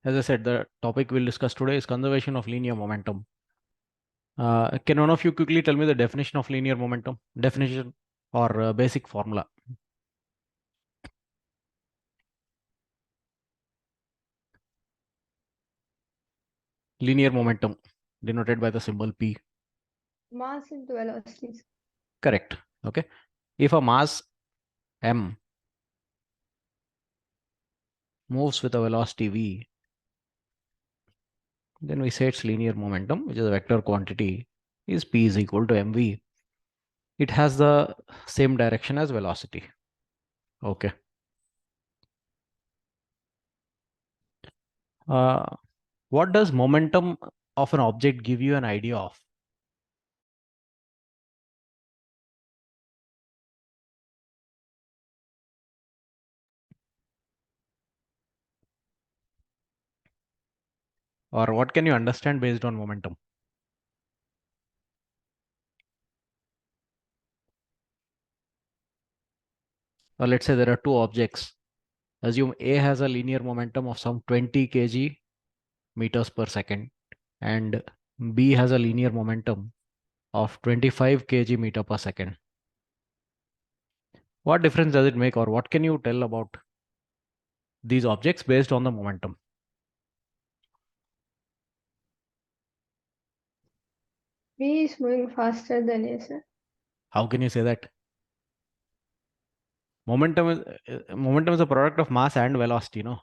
As I said, the topic we'll discuss today is conservation of linear momentum. Can one of you quickly tell me the definition of linear momentum? Definition or basic formula? Linear momentum denoted by the symbol P. Mass into velocities. Correct. Okay. If a mass m moves with a velocity v, then we say its linear momentum, which is a vector quantity, is p is equal to mv. It has the same direction as velocity. Okay. What does momentum of an object give you an idea of? Or what can you understand based on momentum? Or let's say there are two objects. Assume A has a linear momentum of some 20 kg meters per second and B has a linear momentum of 25 kg meter per second. What difference does it make, or what can you tell about these objects based on the momentum? V is moving faster than A, sir. How can you say that? Momentum is a product of mass and velocity, no?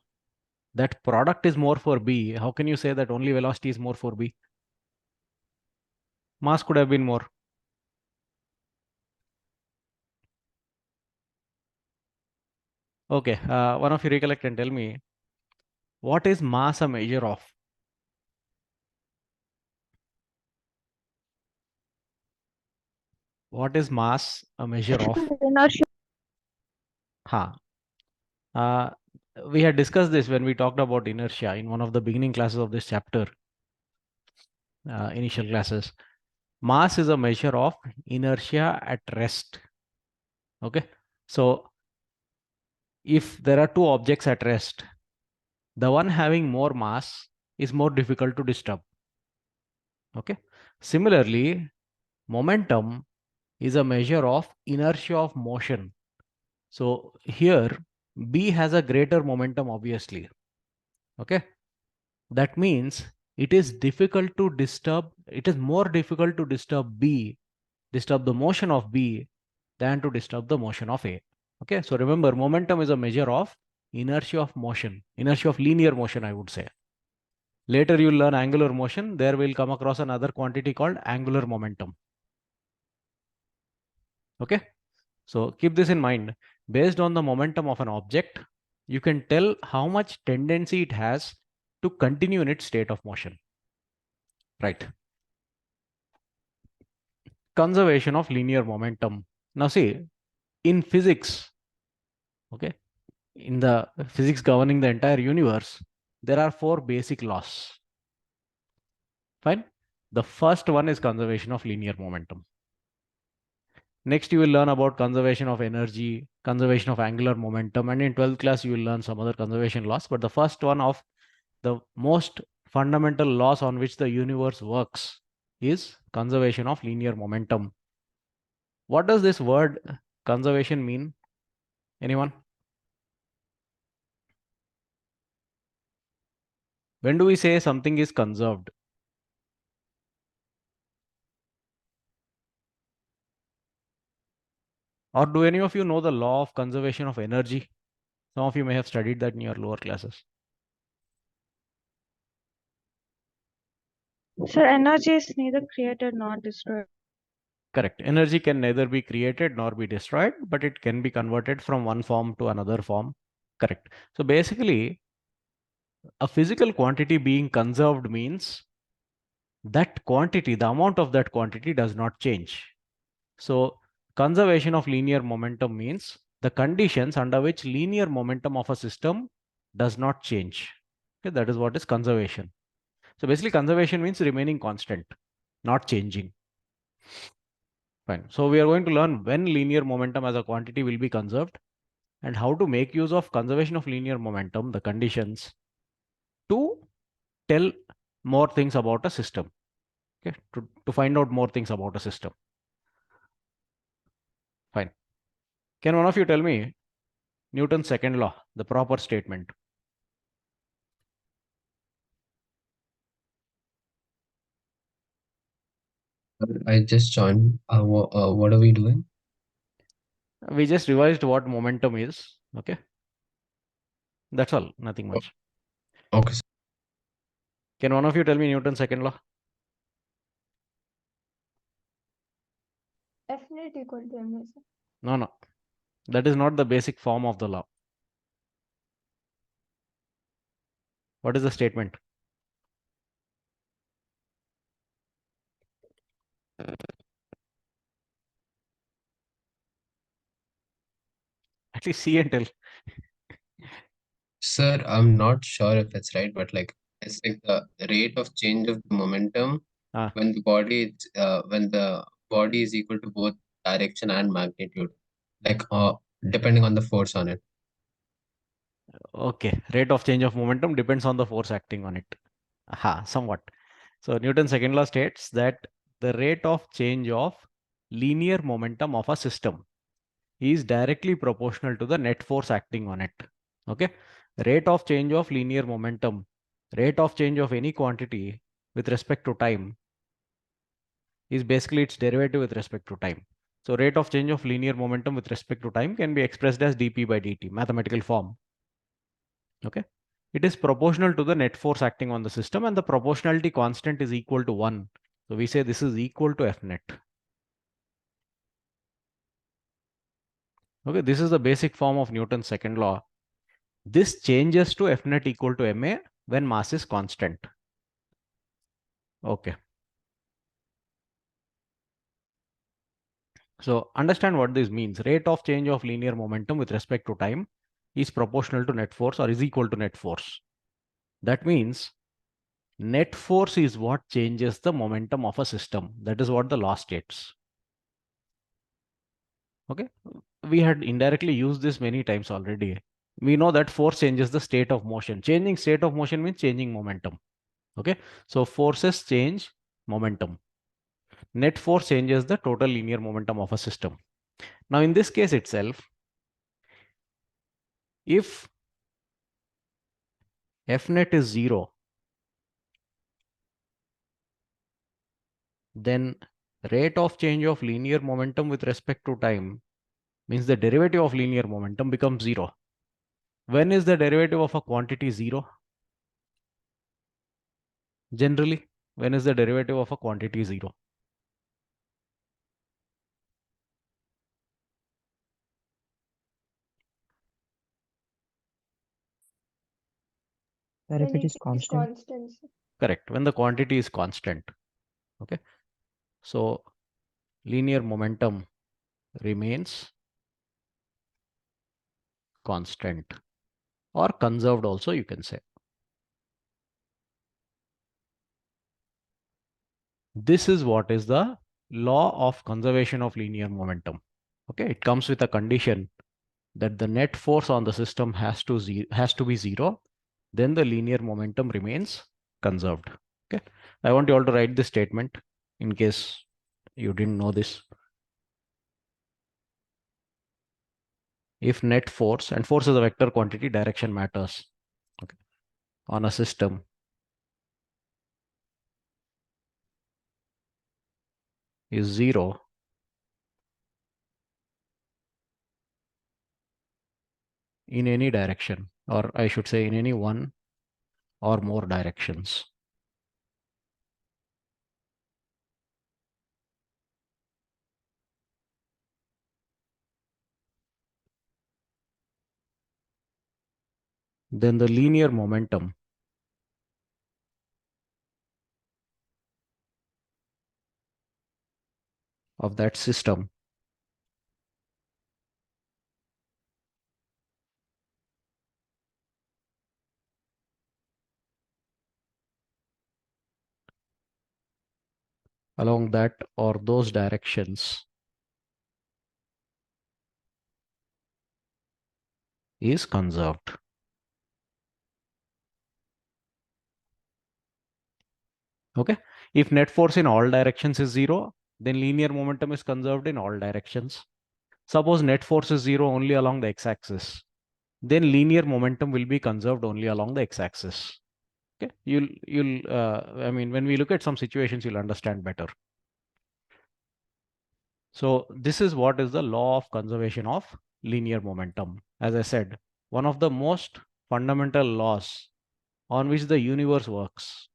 That product is more for B. How can you say that only velocity is more for B? Mass could have been more. Okay, one of you recollect and tell me, what is mass a measure of? What is mass a measure of? Inertia. Ha. We had discussed this when we talked about inertia in one of the beginning classes of this chapter, initial classes. Mass is a measure of inertia at rest. Okay. So if there are two objects at rest, the one having more mass is more difficult to disturb. Okay. Similarly, momentum is a measure of inertia of motion. So here B has a greater momentum, obviously. Okay. That means it is difficult to disturb, it is more difficult to disturb B, disturb the motion of B than to disturb the motion of A. Okay. So remember, momentum is a measure of inertia of motion, inertia of linear motion, I would say. Later you'll learn angular motion. There we'll come across another quantity called angular momentum. Okay. So keep this in mind. Based on the momentum of an object, you can tell how much tendency it has to continue in its state of motion. Right. Conservation of linear momentum. Now see, in physics, okay, in the physics governing the entire universe, there are four basic laws. Fine. The first one is conservation of linear momentum. Next, you will learn about conservation of energy, conservation of angular momentum, and in 12th class, you will learn some other conservation laws. But the first one of the most fundamental laws on which the universe works is conservation of linear momentum. What does this word conservation mean? Anyone? When do we say something is conserved? Or do any of you know the law of conservation of energy? Some of you may have studied that in your lower classes. Sir, energy is neither created nor destroyed. Correct. Energy can neither be created nor be destroyed, but it can be converted from one form to another form. Correct. So basically, a physical quantity being conserved means that quantity, the amount of that quantity does not change. So conservation of linear momentum means the conditions under which linear momentum of a system does not change. Okay, that is what is conservation. So basically conservation means remaining constant, not changing. Fine. So we are going to learn when linear momentum as a quantity will be conserved and how to make use of conservation of linear momentum, the conditions, to tell more things about a system. Okay, to find out more things about a system. Fine. Can one of you tell me Newton's second law, the proper statement? I just joined. What are we doing? We just revised what momentum is. Okay. That's all, nothing much. Okay. Can one of you tell me Newton's second law? F net equal to ma, sir. No. That is not the basic form of the law. What is the statement? At least see and tell. Sir, I'm not sure if it's right, but like it's like the rate of change of the momentum Ah. when the body is equal to both direction and magnitude, like depending on the force on it. Okay. Rate of change of momentum depends on the force acting on it. Aha, somewhat. So Newton's second law states that the rate of change of linear momentum of a system is directly proportional to the net force acting on it. Okay. Rate of change of linear momentum, rate of change of any quantity with respect to time is basically its derivative with respect to time. So rate of change of linear momentum with respect to time can be expressed as dp by dt, mathematical form. Okay. It is proportional to the net force acting on the system, and the proportionality constant is equal to 1. So we say this is equal to F net. Okay, this is the basic form of Newton's second law. This changes to F net equal to ma when mass is constant. Okay. So understand what this means. Rate of change of linear momentum with respect to time is proportional to net force or is equal to net force. That means net force is what changes the momentum of a system. That is what the law states. Okay. We had indirectly used this many times already. We know that force changes the state of motion. Changing state of motion means changing momentum. Okay. So forces change momentum. Net force changes the total linear momentum of a system. Now, in this case itself, if F net is 0, then rate of change of linear momentum with respect to time means the derivative of linear momentum becomes 0. When is the derivative of a quantity 0? Generally, when is the derivative of a quantity 0? Sir, if When it is it is constant, constant, sir. Correct. When the quantity is constant. Okay. So linear momentum remains constant or conserved also, you can say. This is what is the law of conservation of linear momentum. Okay. It comes with a condition that the net force on the system has to be 0. Then the linear momentum remains conserved. Okay. I want you all to write this statement in case you didn't know this. If net force, and force is a vector quantity, direction matters. Okay. On a system is 0, in any direction, or I should say in any one or more directions, then the linear momentum of that system along that or those directions is conserved. Okay. If net force in all directions is 0, then linear momentum is conserved in all directions. Suppose net force is 0 only along the x-axis, then linear momentum will be conserved only along the x-axis. Okay. I mean, when we look at some situations, you'll understand better. So this is what is the law of conservation of linear momentum. As I said, one of the most fundamental laws on which the universe works.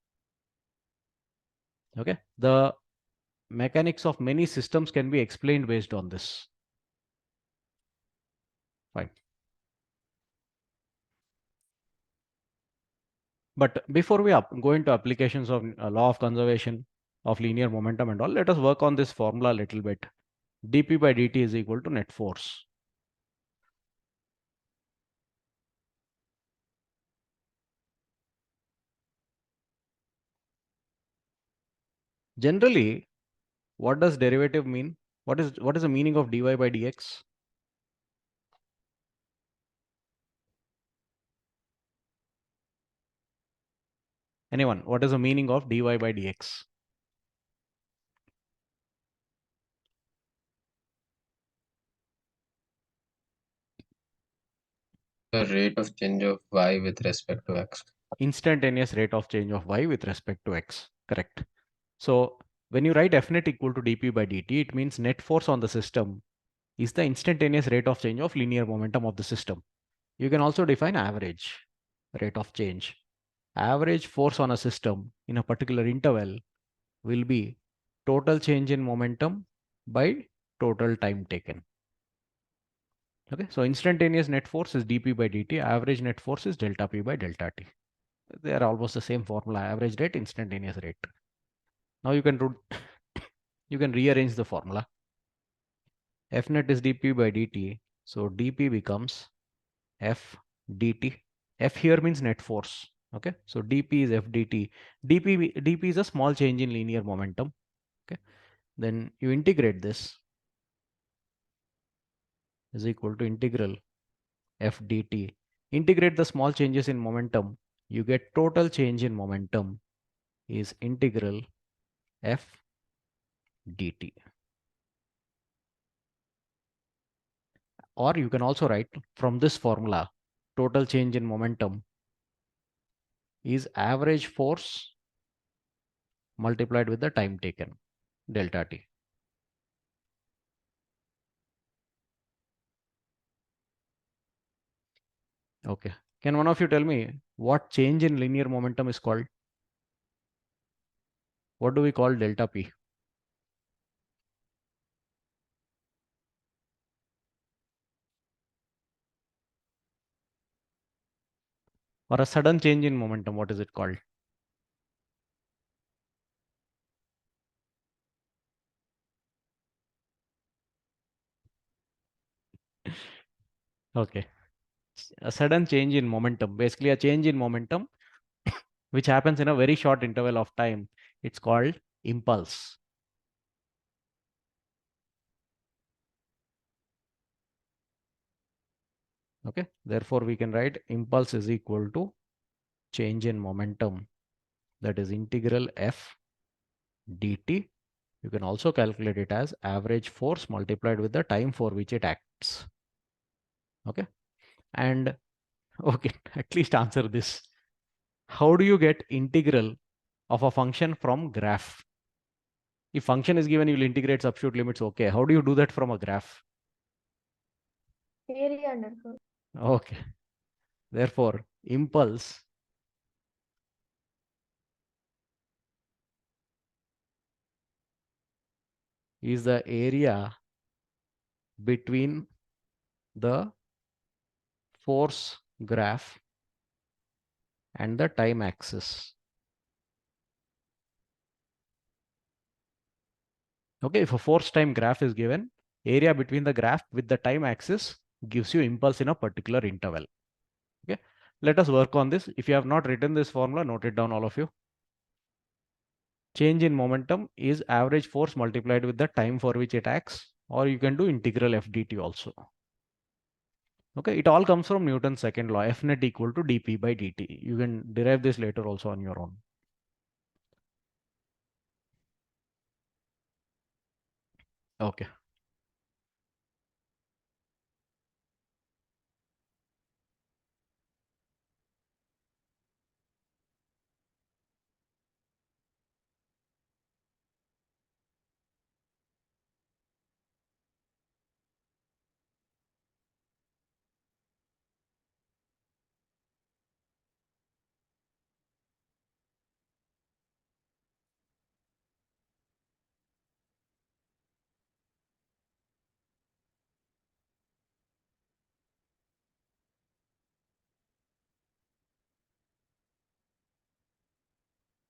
Okay. The mechanics of many systems can be explained based on this. Fine. But before we go into applications of law of conservation of linear momentum and all, let us work on this formula a little bit. dp by dt is equal to net force. Generally, what does derivative mean? What is the meaning of dy by dx? Anyone? What is the meaning of dy by dx? The rate of change of y with respect to x. Instantaneous rate of change of y with respect to x. Correct. So when you write F net equal to dp by dt, it means net force on the system is the instantaneous rate of change of linear momentum of the system. You can also define average rate of change. Average force on a system in a particular interval will be total change in momentum by total time taken. Okay, so instantaneous net force is dp by dt, average net force is delta p by delta t. They are almost the same formula, average rate, instantaneous rate. Now you can rearrange the formula. F net is dp by dt, so dp becomes f dt. F here means net force. Okay, so dp is f dt. dp is a small change in linear momentum. Okay, then you integrate this is equal to integral f dt. Integrate the small changes in momentum, you get total change in momentum is integral f dt. Or you can also write from this formula, total change in momentum is average force multiplied with the time taken, delta t. Okay. Can one of you tell me what change in linear momentum is called? What do we call delta p? Or a sudden change in momentum, what is it called? Okay. A sudden change in momentum, basically a change in momentum which happens in a very short interval of time. It's called impulse. Okay. Therefore, we can write impulse is equal to change in momentum, that is integral f dt. You can also calculate it as average force multiplied with the time for which it acts. Okay. And okay, at least answer this. How do you get integral of a function from graph? If function is given, you will integrate substitute limits. Okay. How do you do that from a graph? Area under curve. Okay. Therefore, impulse is the area between the force graph and the time axis. Okay, if a force time graph is given, area between the graph with the time axis gives you impulse in a particular interval. Okay, let us work on this. If you have not written this formula, note it down, all of you. Change in momentum is average force multiplied with the time for which it acts, or you can do integral f dt also. Okay, it all comes from Newton's second law, F net equal to dp by dt. You can derive this later also on your own. Okay.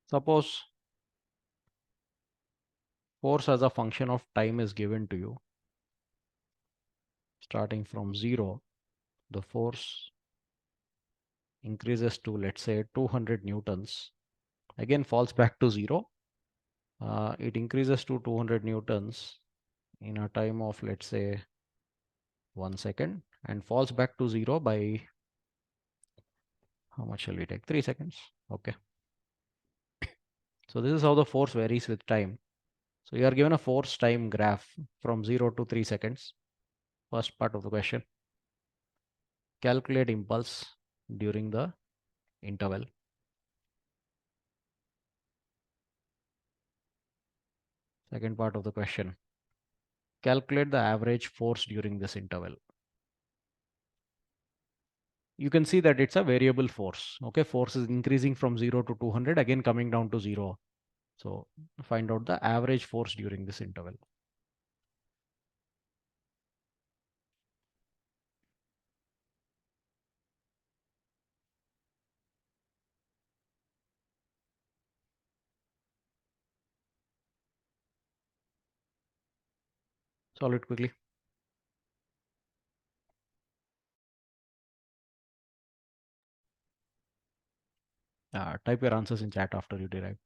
Suppose force as a function of time is given to you. Starting from 0, the force increases to, let's say, 200 newtons. Again falls back to 0. It increases to 200 newtons in a time of, let's say, 1 second, and falls back to 0 by, how much shall we take? 3 seconds. Okay. So this is how the force varies with time. So you are given a force time graph from 0 to 3 seconds. First part of the question. Calculate impulse during the interval. Second part of the question. Calculate the average force during this interval. You can see that it's a variable force. Okay, force is increasing from 0 to 200, again coming down to 0. So find out the average force during this interval. Solve it quickly. Type your answers in chat after you derive.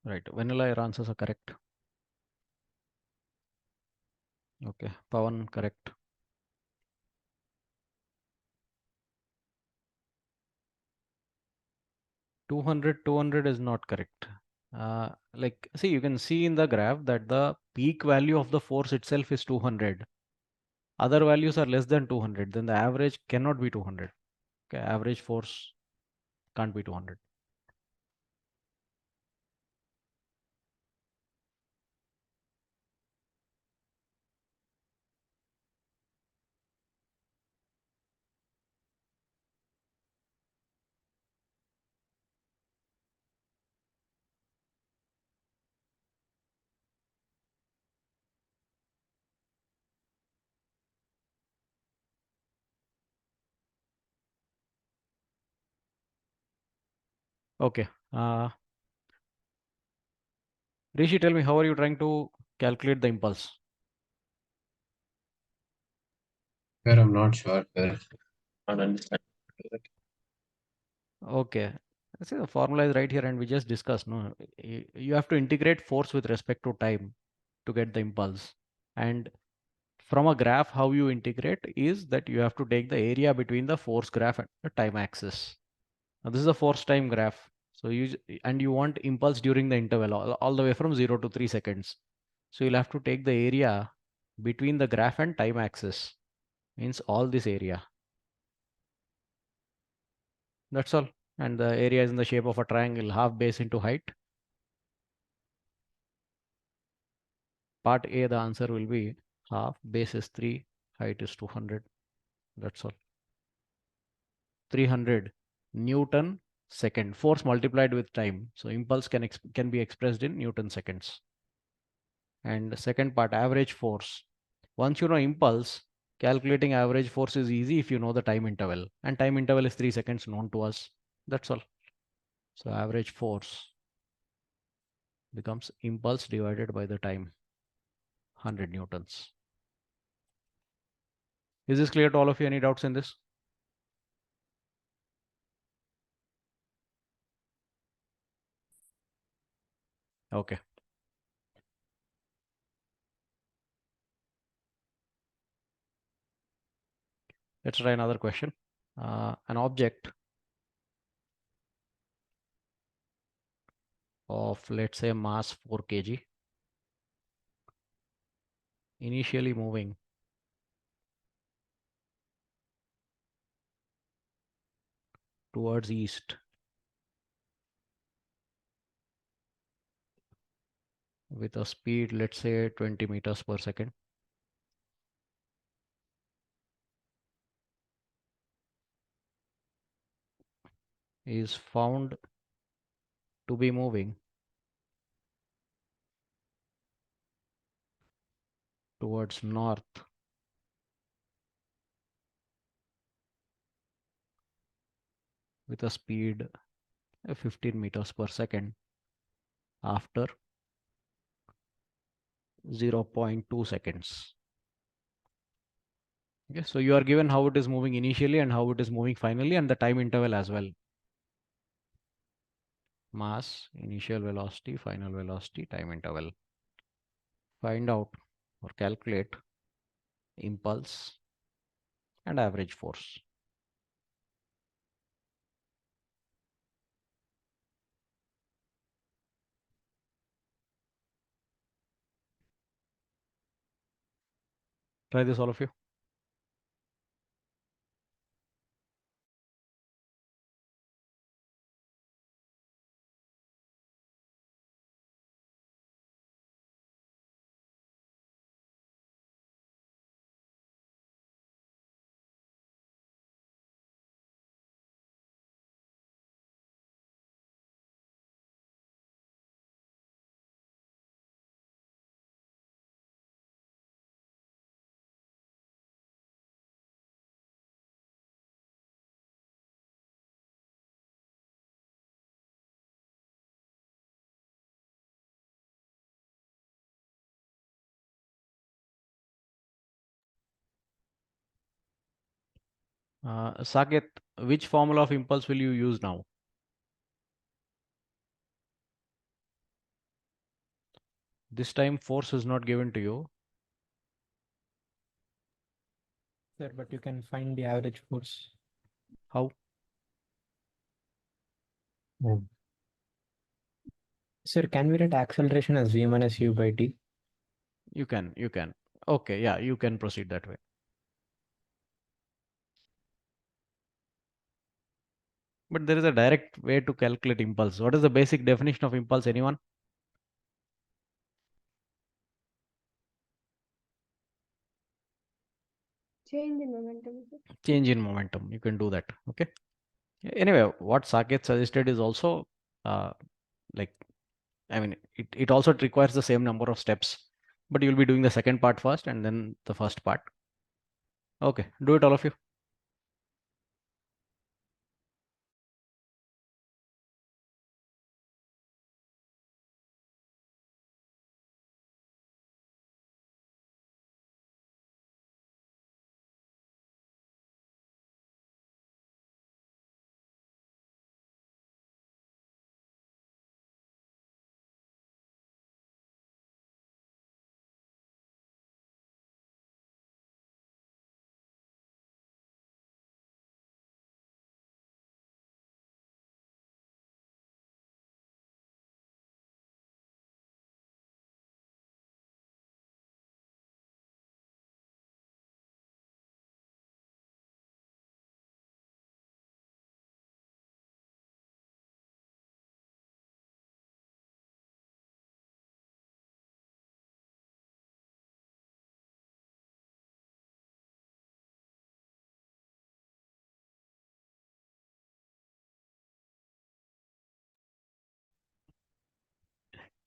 Right. Vanilla, your answers are correct. Okay. Pawan, correct. 200 is not correct. Like, see, you can see in the graph that the peak value of the force itself is 200. Other values are less than 200. Then the average cannot be 200. Okay. Average force can't be 200. Okay. Rishi, tell me, how are you trying to calculate the impulse? Sir, I'm not sure, sir. I don't understand. Okay. See, the formula is right here and we just discussed, no? You have to integrate force with respect to time to get the impulse. And from a graph, how you integrate is that you have to take the area between the force graph and the time axis. Now, this is a force time graph. So and you want impulse during the interval all the way from 0 to 3 seconds. So you'll have to take the area between the graph and time axis, means all this area. That's all. And the area is in the shape of a triangle, half base into height. Part A, the answer will be half, base is 3, height is 200. That's all. 300 Newton second, force multiplied with time. So impulse can be expressed in Newton seconds. And the second part, average force. Once you know impulse, calculating average force is easy if you know the time interval. And time interval is 3 seconds known to us. That's all. So average force becomes impulse divided by the time, 100 newtons. Is this clear to all of you? Any doubts in this? Okay. Let's try another question. An object of, let's say, mass 4 kg, initially moving towards east with a speed, let's say, 20 meters per second, is found to be moving towards north with a speed 15 meters per second after 0.2 seconds. Okay, so you are given how it is moving initially and how it is moving finally, and the time interval as well. Mass, initial velocity, final velocity, time interval. Find out or calculate impulse and average force. Try this, all of you. Saket, which formula of impulse will you use now? This time force is not given to you. Sir, but you can find the average force. How? Sir, can we write acceleration as v minus u by t? You can. Okay, yeah, you can proceed that way. But there is a direct way to calculate impulse. What is the basic definition of impulse, anyone? Change in momentum. Change in momentum. You can do that. Okay. Anyway, what Saket suggested is also like, I mean, it also requires the same number of steps, but you'll be doing the second part first and then the first part. Okay, do it, all of you.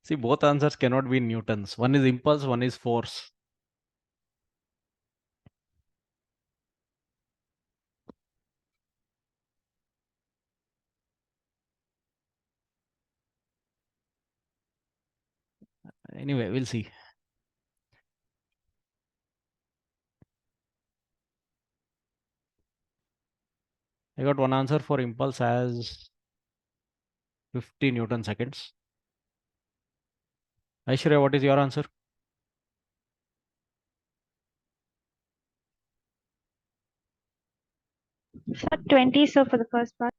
See, both answers cannot be in newtons. One is impulse, one is force. Anyway, we'll see. I got one answer for impulse as 50 Newton seconds. Aishwarya, what is your answer? Sir, 20, sir, for the first part.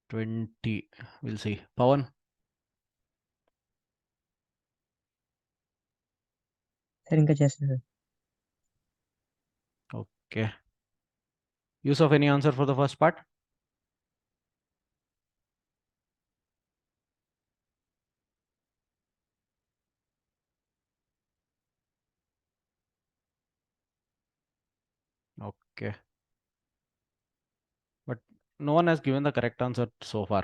20. We'll see. Pawan? Sir, ఇంకా చేస్తాను sir. Okay. Yusuf, any answer for the first part? Okay. But no one has given the correct answer so far.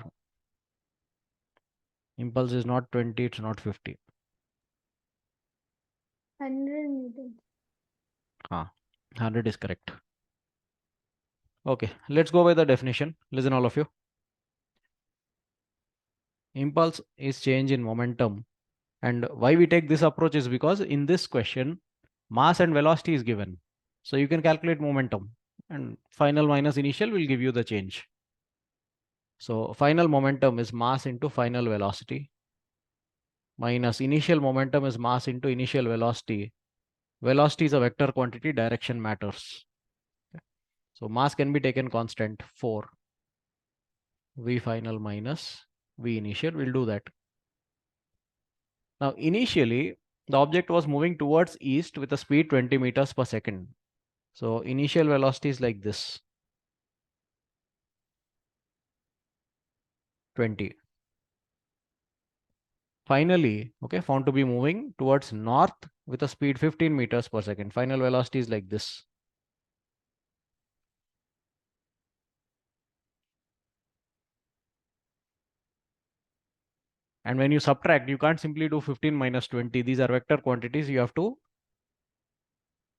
Impulse is not 20, it's not 50. 100 Newton. 100 is correct. Okay, let's go by the definition. Listen, all of you. Impulse is change in momentum. And why we take this approach is because in this question, mass and velocity is given. So you can calculate momentum, and final minus initial will give you the change. So final momentum is mass into final velocity minus initial momentum is mass into initial velocity. Velocity is a vector quantity, direction matters. So mass can be taken constant 4. V final minus V initial, we'll do that. Now initially, the object was moving towards east with a speed 20 meters per second. So initial velocity is like this. 20. Finally, okay, found to be moving towards north with a speed 15 meters per second. Final velocity is like this. And when you subtract, you can't simply do 15 minus 20. These are vector quantities. You have to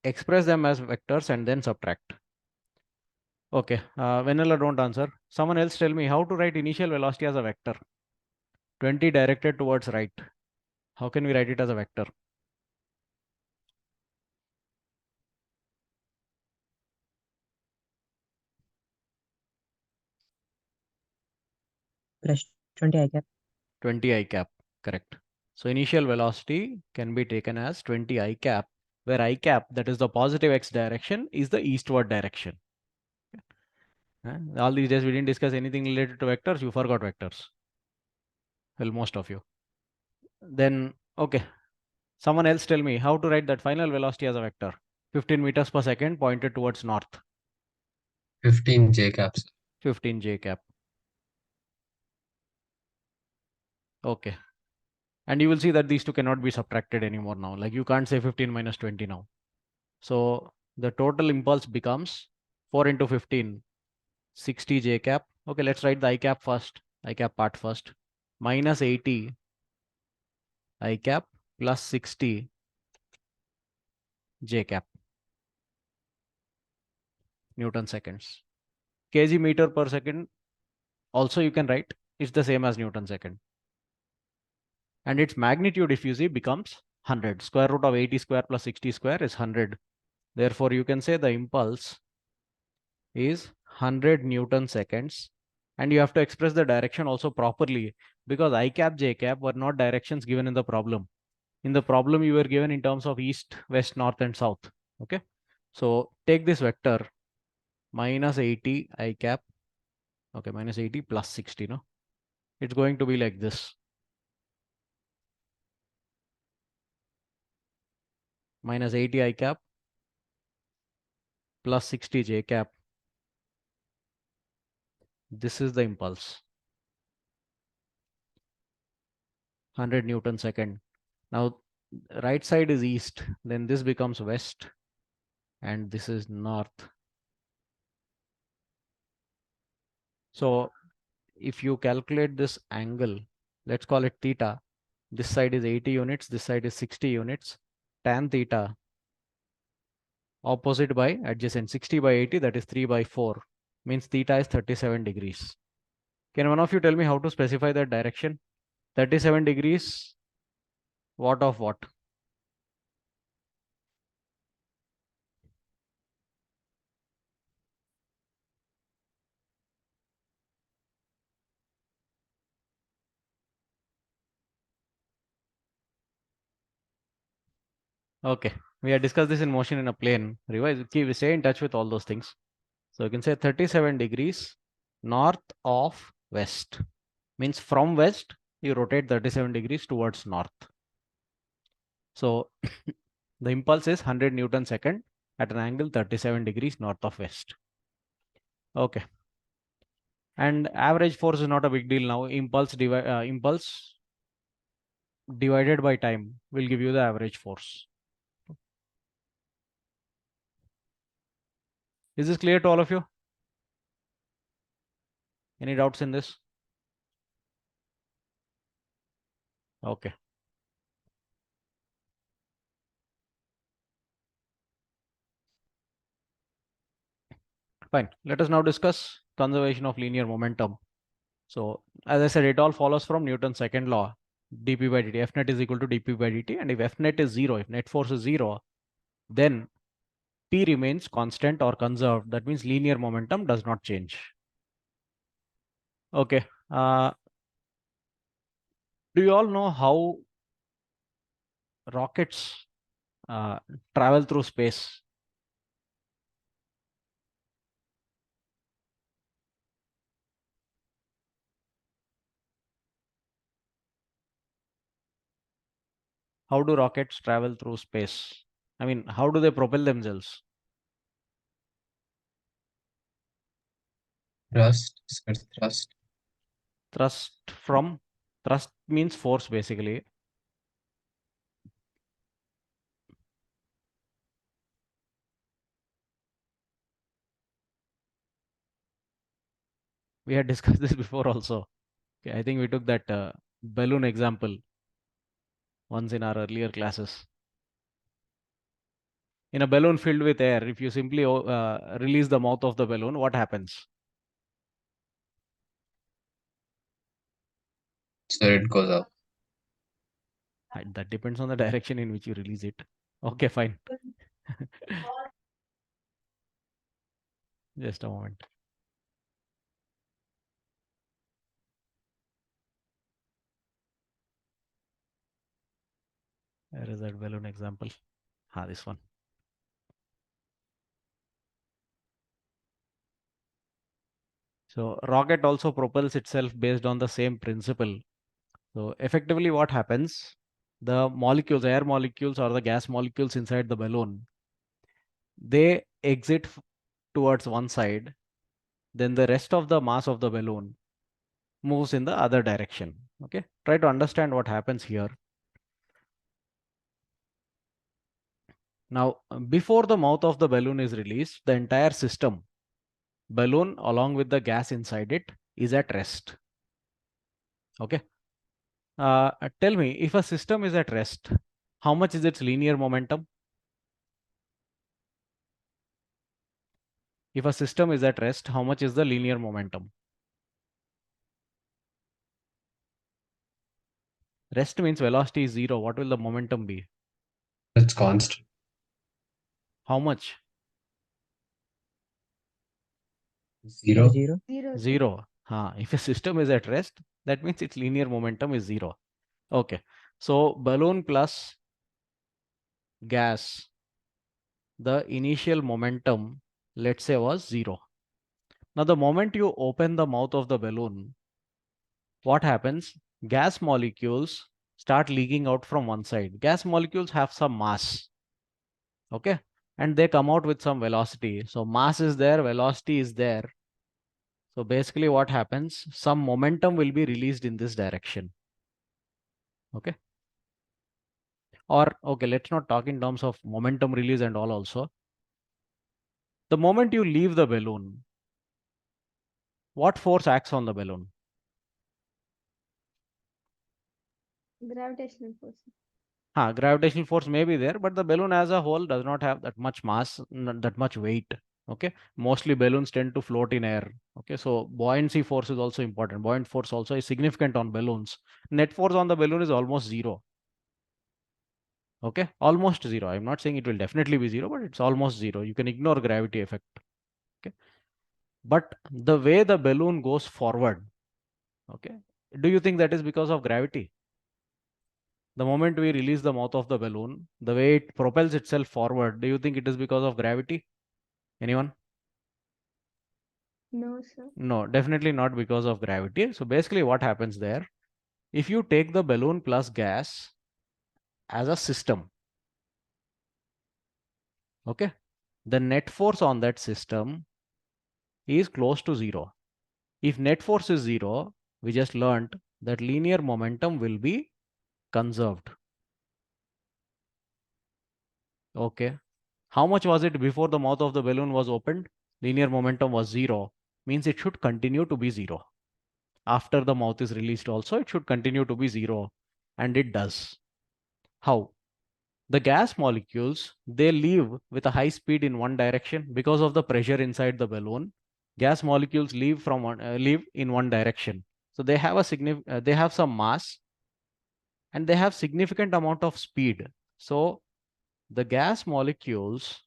express them as vectors and then subtract. Okay, Vanilla, don't answer. Someone else tell me how to write initial velocity as a vector. 20 directed towards right. How can we write it as a vector? Plus 20 I cap. 20 I cap, correct. So initial velocity can be taken as 20 I cap, where I cap, that is the positive x direction, is the eastward direction. All these days we didn't discuss anything related to vectors. You forgot vectors. Well, most of you. Then, okay. Someone else tell me how to write that final velocity as a vector. 15 meters per second pointed towards north. 15 J caps. 15 J cap. Okay. And you will see that these two cannot be subtracted anymore now. Like you can't say 15 minus 20 now. So the total impulse becomes 4 into 15, 60 J cap. Okay, let's write the I cap first. I cap part first. Minus 80 I cap plus 60 J cap. Newton seconds. Kg meter per second also you can write. It's the same as Newton second. And its magnitude, if you see, becomes 100. Square root of 80 square plus 60 square is 100. Therefore, you can say the impulse is 100 Newton seconds. And you have to express the direction also properly, because I cap, J cap were not directions given in the problem. In the problem, you were given in terms of east, west, north, and south. Okay. So take this vector minus 80 I cap. Okay, minus 80 plus 60. No, it's going to be like this. Minus 80 I cap plus 60 J cap. This is the impulse. 100 Newton second. Now, right side is east, then this becomes west, and this is north. So if you calculate this angle, let's call it theta, This side is 80 units, this side is 60 units. Tan theta opposite by adjacent, 60 by 80, that is 3 by 4, means theta is 37 degrees. Can one of you tell me how to specify that direction? 37 degrees, what of what? Okay, we had discussed this in motion in a plane. Revise, stay in touch with all those things. So you can say 37 degrees north of west. Means from west, you rotate 37 degrees towards north. So the impulse is 100 Newton second at an angle 37 degrees north of west. Okay. And average force is not a big deal now. Impulse divided by time will give you the average force. Is this clear to all of you? Any doubts in this? Okay. Fine. Let us now discuss conservation of linear momentum. So as I said, it all follows from Newton's second law, dp by dt. F net is equal to dp by dt. And if F net is 0, if net force is 0, then P remains constant or conserved. That means linear momentum does not change. Okay. Do you all know how rockets travel through space? How do rockets travel through space? I mean, how do they propel themselves? Thrust. Thrust means force basically. We had discussed this before also. Okay, I think we took that balloon example once in our earlier classes. In a balloon filled with air, if you simply release the mouth of the balloon, what happens? So it goes up. That depends on the direction in which you release it. Okay, fine. Just a moment. Where is that balloon example? This one. So rocket also propels itself based on the same principle. So effectively what happens, the molecules, air molecules or the gas molecules inside the balloon, they exit towards one side, then the rest of the mass of the balloon moves in the other direction. Okay, try to understand what happens here. Now, before the mouth of the balloon is released, the entire system, balloon along with the gas inside it, is at rest. Okay. Tell me, if a system is at rest, how much is its linear momentum? If a system is at rest, how much is the linear momentum? Rest means velocity is 0. What will the momentum be? It's constant. How much? 0. 0. 0. 0. If a system is at rest, that means its linear momentum is 0. Okay. So balloon plus gas, the initial momentum, let's say, was 0. Now, the moment you open the mouth of the balloon, what happens? Gas molecules start leaking out from one side. Gas molecules have some mass. Okay. And they come out with some velocity. So mass is there, velocity is there. So basically what happens? Some momentum will be released in this direction. Okay. Or, okay, let's not talk in terms of momentum release and all also. The moment you leave the balloon, what force acts on the balloon? Gravitational force. Gravitational force may be there, but the balloon as a whole does not have that much mass, not that much weight. Okay, mostly balloons tend to float in air. Okay, so buoyancy force is also important. Buoyant force also is significant on balloons. Net force on the balloon is almost zero. Okay, almost zero. I'm not saying it will definitely be zero, but it's almost zero. You can ignore gravity effect. Okay, but the way the balloon goes forward, okay, do you think that is because of gravity? The moment we release the mouth of the balloon, the way it propels itself forward, do you think it is because of gravity? Anyone? No, sir. No, definitely not because of gravity. So basically what happens there, if you take the balloon plus gas as a system, okay, the net force on that system is close to zero. If net force is zero, we just learnt that linear momentum will be conserved. Okay. How much was it before the mouth of the balloon was opened? Linear momentum was zero, means it should continue to be zero. After the mouth is released also, it should continue to be zero, and it does. How? The gas molecules, they leave with a high speed in one direction because of the pressure inside the balloon. Gas molecules leave in one direction. So they have they have some mass and they have significant amount of speed. So the gas molecules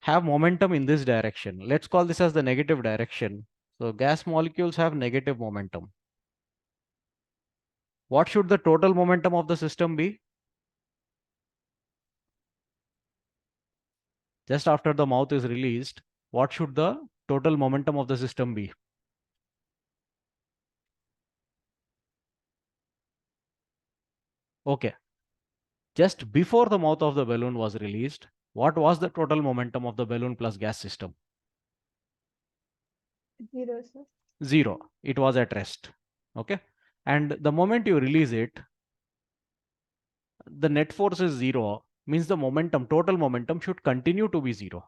have momentum in this direction. Let's call this as the negative direction. So gas molecules have negative momentum. What should the total momentum of the system be? Just after the mouth is released, what should the total momentum of the system be? Okay. Just before the mouth of the balloon was released, what was the total momentum of the balloon plus gas system? 0, sir. Zero. It was at rest. Okay. And the moment you release it, the net force is zero, means the momentum, total momentum should continue to be zero.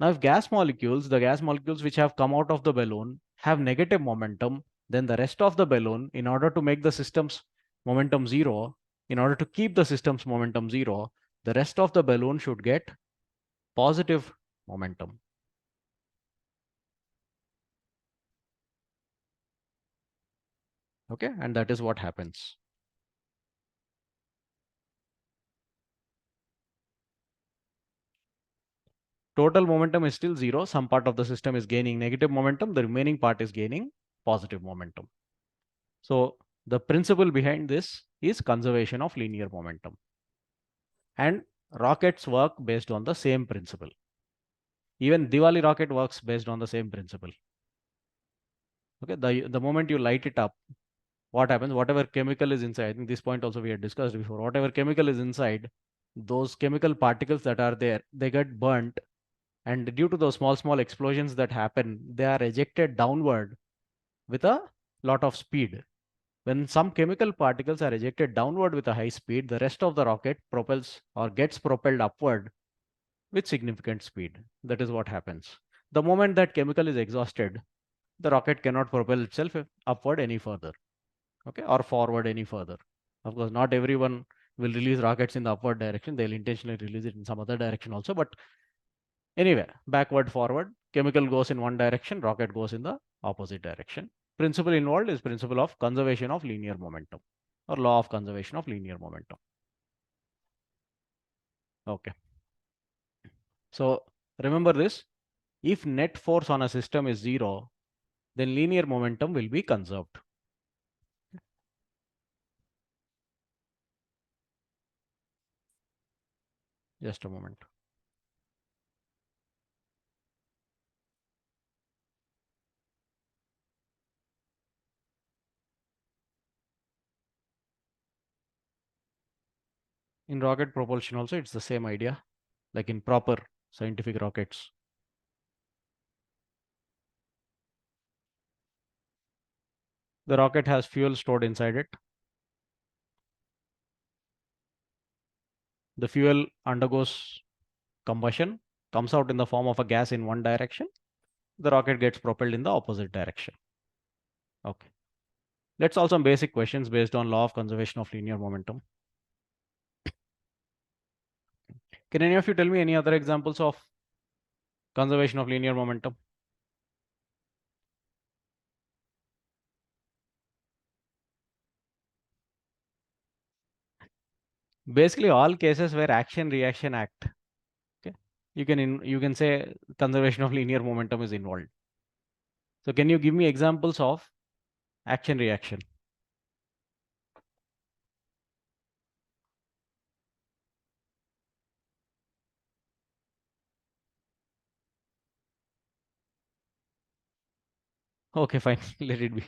Now, if the gas molecules which have come out of the balloon have negative momentum, then the rest of the balloon, in order to make the system's momentum zero, in order to keep the system's momentum zero, the rest of the balloon should get positive momentum. Okay, and that is what happens. Total momentum is still zero. Some part of the system is gaining negative momentum. The remaining part is gaining positive momentum. So the principle behind this is conservation of linear momentum. And rockets work based on the same principle. Even Diwali rocket works based on the same principle. Okay, the moment you light it up, what happens? Whatever chemical is inside, I think this point also we had discussed before, whatever chemical is inside, those chemical particles that are there, they get burnt. And due to those small explosions that happen, they are ejected downward with a lot of speed. When some chemical particles are ejected downward with a high speed, the rest of the rocket propels or gets propelled upward with significant speed. That is what happens. The moment that chemical is exhausted, the rocket cannot propel itself upward any further, okay, or forward any further. Of course, not everyone will release rockets in the upward direction. They'll intentionally release it in some other direction also. But anyway, backward, forward, chemical goes in one direction, rocket goes in the opposite direction. Principle involved is principle of conservation of linear momentum or law of conservation of linear momentum. Okay. So remember this, if net force on a system is zero, then linear momentum will be conserved. Just a moment. In rocket propulsion also, it's the same idea, like in proper scientific rockets. The rocket has fuel stored inside it. The fuel undergoes combustion, comes out in the form of a gas in one direction. The rocket gets propelled in the opposite direction. Okay. Let's solve some basic questions based on law of conservation of linear momentum. Can any of you tell me any other examples of conservation of linear momentum? Basically, all cases where action, reaction, act. Okay, you can say conservation of linear momentum is involved. So, can you give me examples of action, reaction? Okay, fine. Let it be.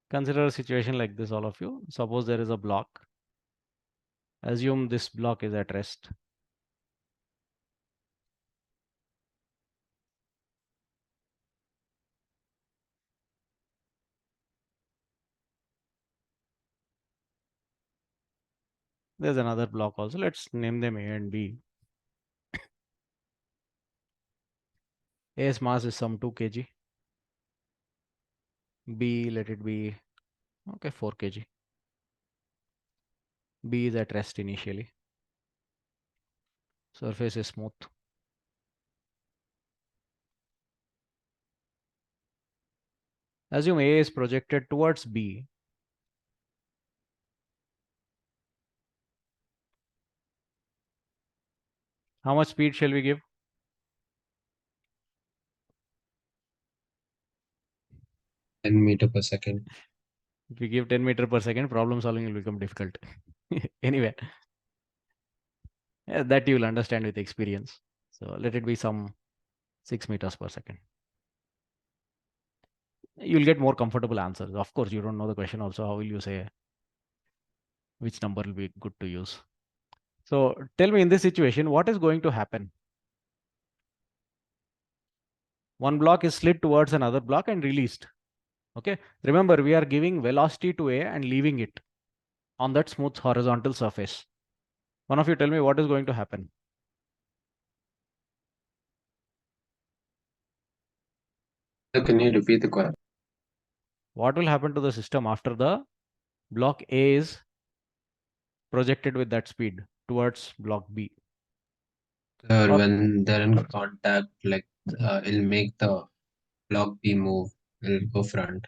Consider a situation like this, all of you. Suppose there is a block. Assume this block is at rest. There's another block also. Let's name them A and B. A's mass is some 2 kg. B, let it be, okay, 4 kg. B is at rest initially. Surface is smooth. Assume A is projected towards B. How much speed shall we give? 10 meter per second. If we give 10 meter per second, problem solving will become difficult. Anyway, yeah, that you will understand with experience. So let it be some 6 meters per second. You'll get more comfortable answers. Of course, you don't know the question also. How will you say which number will be good to use? So tell me, in this situation, what is going to happen? One block is slid towards another block and released. Okay. Remember, we are giving velocity to A and leaving it on that smooth horizontal surface. One of you tell me what is going to happen. So can you repeat the question? What will happen to the system after the block A is projected with that speed towards block B? Sir, Or- when they're in contact, like it'll make the block B move. It'll go front.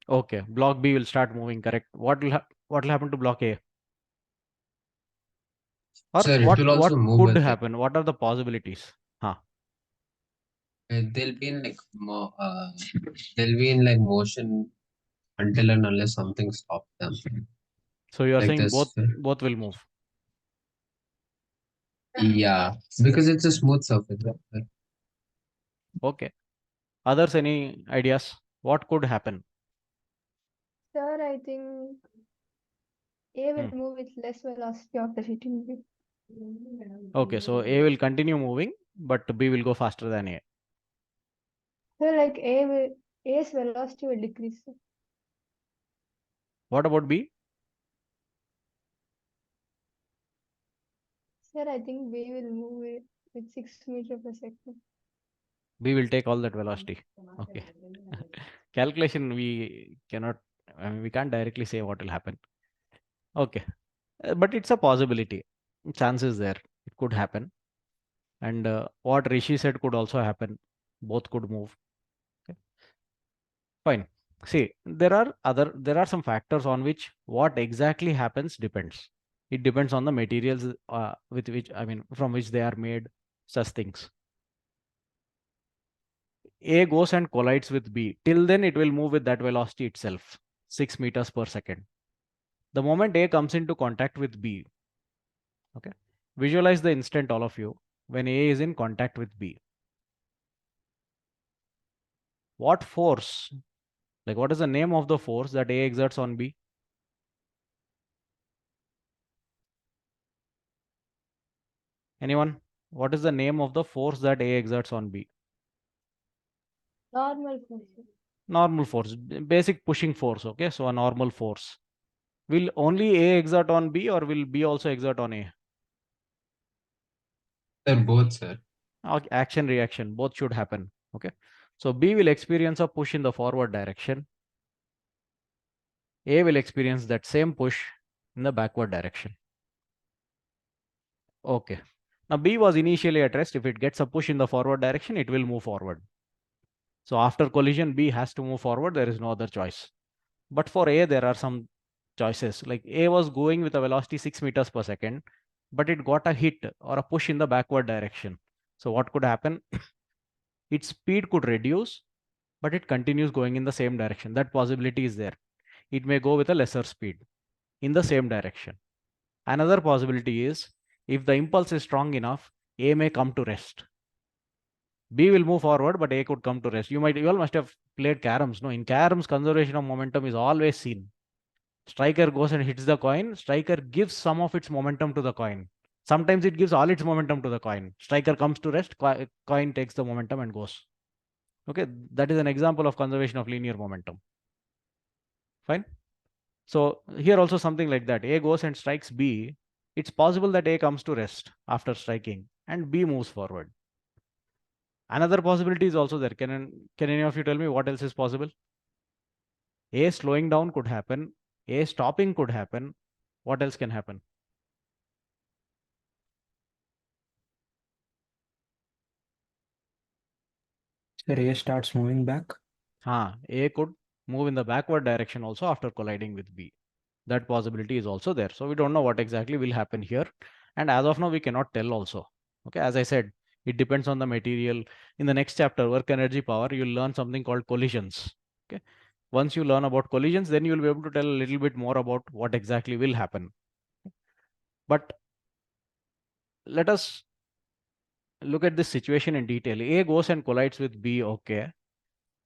Okay, block B will start moving, correct. What will happen to block A? Or Sir, it what will also move could with it. happen? What are the possibilities? They'll be in like they'll be in like motion until and unless something stops them. So you are Like saying this. both will move. Yeah, because it's a smooth surface. Right? Okay. Others, any ideas? What could happen? Sir, I think A will move with less velocity of the hitting B. Okay, so A will continue moving, but B will go faster than A. So like A's velocity will decrease. Sir. What about B? Sir, I think B will move with 6 meters per second. B will take all that velocity. Okay. Calculation, we cannot, I mean, we can't directly say what will happen. Okay. But it's a possibility. Chance is there. It could happen. And what Rishi said could also happen. Both could move. Okay. Fine. See, there are some factors on which what exactly happens depends. It depends on the materials with which, I mean, from which they are made, such things. A goes and collides with B. Till then, it will move with that velocity itself, 6 meters per second. The moment A comes into contact with B, okay, visualize the instant, all of you, when A is in contact with B. What force, like what is the name of the force that A exerts on B? Anyone? What is the name of the force that A exerts on B? Normal force. Normal force, basic pushing force. Okay, so a normal force. Will only A exert on B or will B also exert on A? They're both, sir. Action reaction, both should happen. Okay, so B will experience a push in the forward direction. A will experience that same push in the backward direction. Okay, now B was initially at rest. If it gets a push in the forward direction, it will move forward. So after collision, B has to move forward. There is no other choice. But for A, there are some choices. Like A was going with a velocity 6 meters per second, but it got a hit or a push in the backward direction. So what could happen? Its speed could reduce, but it continues going in the same direction. That possibility is there. It may go with a lesser speed in the same direction. Another possibility is if the impulse is strong enough, A may come to rest. B will move forward, but A could come to rest. You all must have played caroms. No, in caroms, conservation of momentum is always seen. Striker goes and hits the coin. Striker gives some of its momentum to the coin. Sometimes it gives all its momentum to the coin. Striker comes to rest, coin takes the momentum and goes. Okay, that is an example of conservation of linear momentum. Fine. So here also something like that. A goes and strikes B. It's possible that A comes to rest after striking and B moves forward. Another possibility is also there. Can any of you tell me what else is possible? A slowing down could happen. A stopping could happen. What else can happen? Sir, A starts moving back. A could move in the backward direction also after colliding with B. That possibility is also there. So we don't know what exactly will happen here. And as of now, we cannot tell also. Okay, as I said, it depends on the material. In the next chapter, work energy power, you'll learn something called collisions. Okay, once you learn about collisions, then you'll be able to tell a little bit more about what exactly will happen. But let us look at this situation in detail. A goes and collides with B. Okay,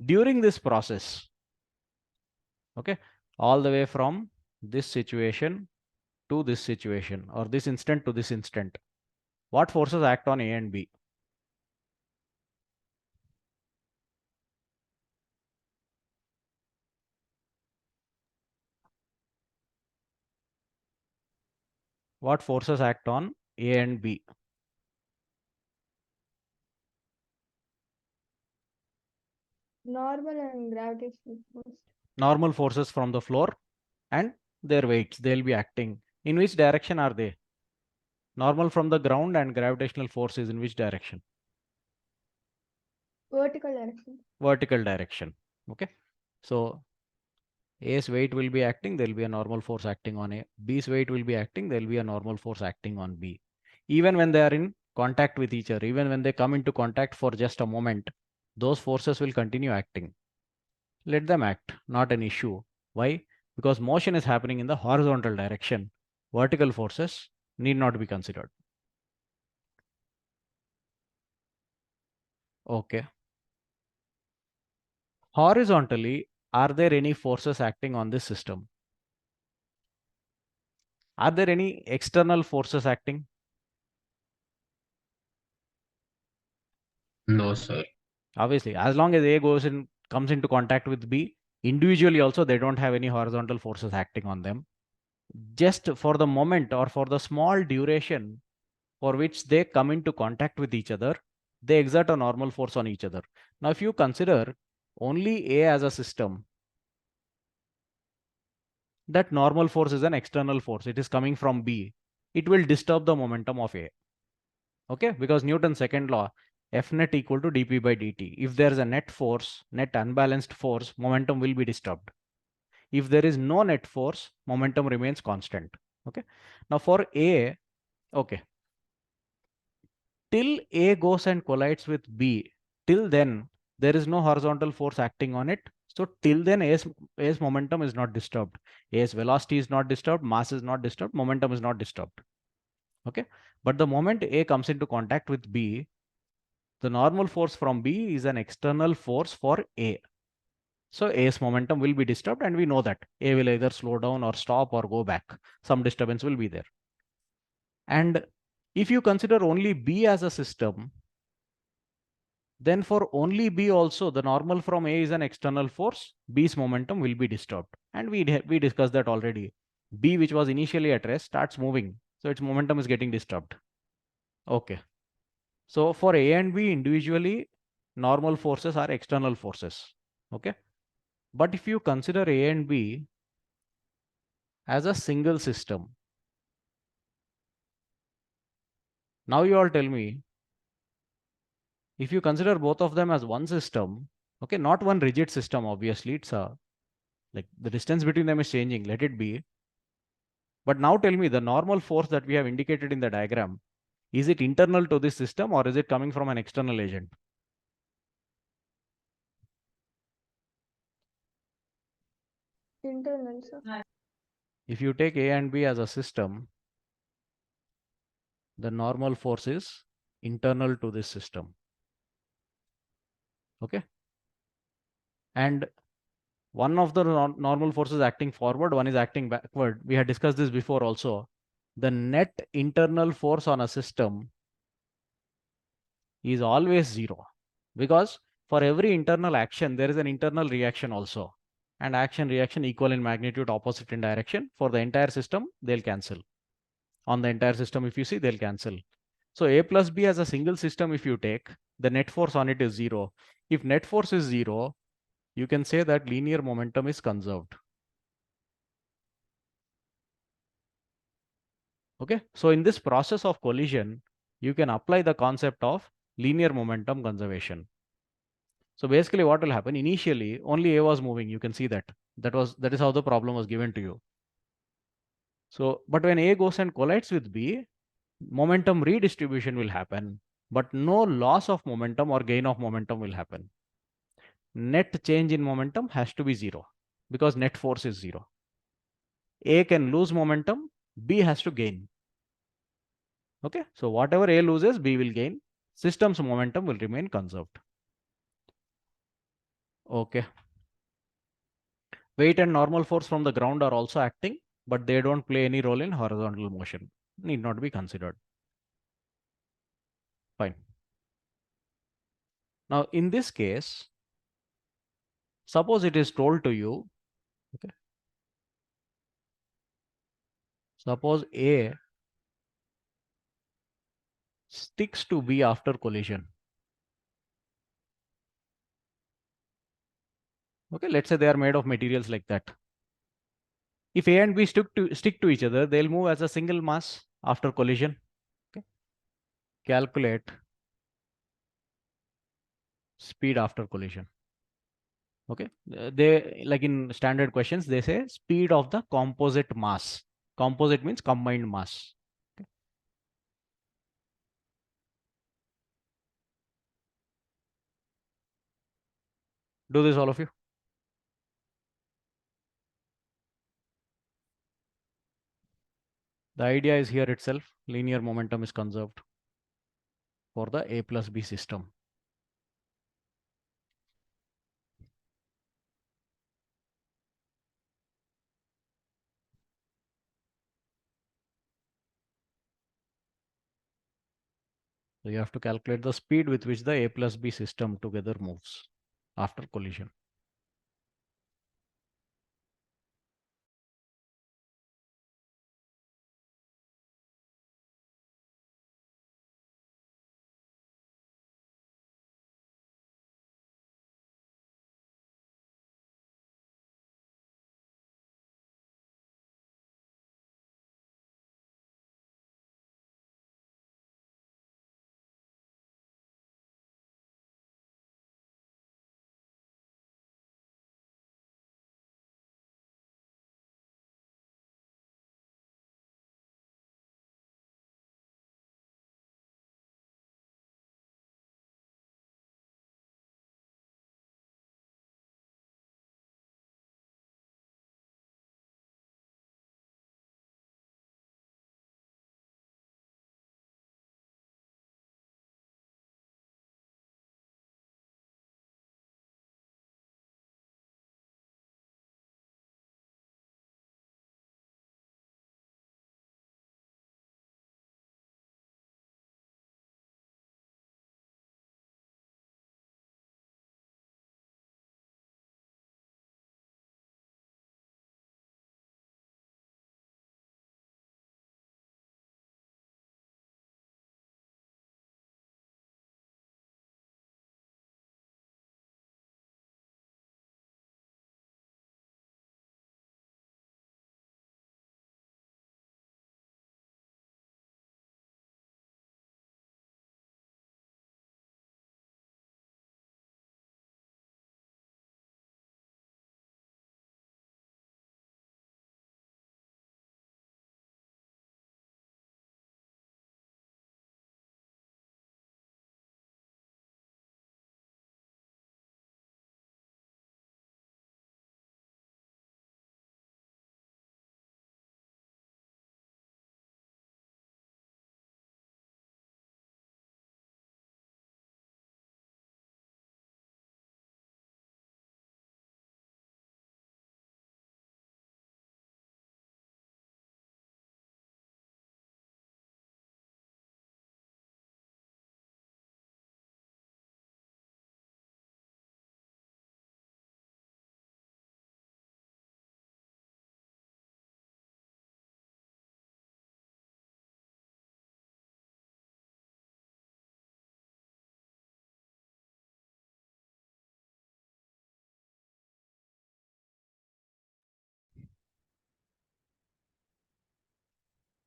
during this process, okay, all the way from this situation to this situation, or this instant to this instant, what forces act on A and B? What forces act on A and B? Normal and gravitational force. Normal forces from the floor and their weights, they'll be acting. In which direction are they? Normal from the ground and gravitational force is in which direction? Vertical direction. Vertical direction. Okay. So A's weight will be acting, there will be a normal force acting on A. B's weight will be acting, there will be a normal force acting on B. Even when they are in contact with each other, even when they come into contact for just a moment, those forces will continue acting. Let them act, not an issue. Why? Because motion is happening in the horizontal direction. Vertical forces need not be considered. Okay. Horizontally, are there any forces acting on this system? Are there any external forces acting? No, sir. Obviously, as long as A comes into contact with B, individually also they don't have any horizontal forces acting on them. Just for the moment or for the small duration for which they come into contact with each other, they exert a normal force on each other. Now, if you consider only A as a system, that normal force is an external force. It is coming from B. It will disturb the momentum of A. Okay, because Newton's second law, F net equal to dP by dt. If there is a net force, net unbalanced force, momentum will be disturbed. If there is no net force, momentum remains constant. Okay. Now for A, okay, till A goes and collides with B, till then there is no horizontal force acting on it. So till then A's momentum is not disturbed. A's velocity is not disturbed, mass is not disturbed, momentum is not disturbed. Okay. But the moment A comes into contact with B, the normal force from B is an external force for A. So A's momentum will be disturbed, and we know that A will either slow down or stop or go back. Some disturbance will be there. And if you consider only B as a system, then for only B also, the normal from A is an external force, B's momentum will be disturbed. And we discussed that already. B, which was initially at rest, starts moving. So its momentum is getting disturbed. Okay. So for A and B individually, normal forces are external forces. Okay. But if you consider A and B as a single system, now you all tell me, if you consider both of them as one system, okay, not one rigid system, obviously, it's a, like the distance between them is changing, let it be. But now tell me, the normal force that we have indicated in the diagram, is it internal to this system or is it coming from an external agent? Internal, sir. If you take A and B as a system, the normal force is internal to this system. Okay. And one of the normal forces acting forward, one is acting backward. We had discussed this before also. The net internal force on a system is always zero, because for every internal action, there is an internal reaction also. And action reaction equal in magnitude, opposite in direction. For the entire system, they'll cancel. On the entire system, if you see, they'll cancel. So A plus B as a single system, if you take, the net force on it is zero. If net force is zero, you can say that linear momentum is conserved. Okay, so in this process of collision, you can apply the concept of linear momentum conservation. So basically what will happen, initially only A was moving, you can see that. That is how the problem was given to you. So, but when A goes and collides with B, momentum redistribution will happen, but no loss of momentum or gain of momentum will happen. Net change in momentum has to be zero, because net force is zero. A can lose momentum, B has to gain. Okay, so whatever A loses, B will gain. System's momentum will remain conserved. Okay. Weight and normal force from the ground are also acting, but they don't play any role in horizontal motion. Need not be considered. Fine. Now, in this case, suppose it is told to you, okay, suppose A sticks to B after collision. Okay, let's say they are made of materials like that. If A and B stick to each other, they'll move as a single mass after collision. Okay. Calculate speed after collision. Okay, they, like in standard questions, they say speed of the composite mass. Composite means combined mass. Okay. Do this, all of you. The idea is here itself, linear momentum is conserved for the A plus B system. So you have to calculate the speed with which the A plus B system together moves after collision.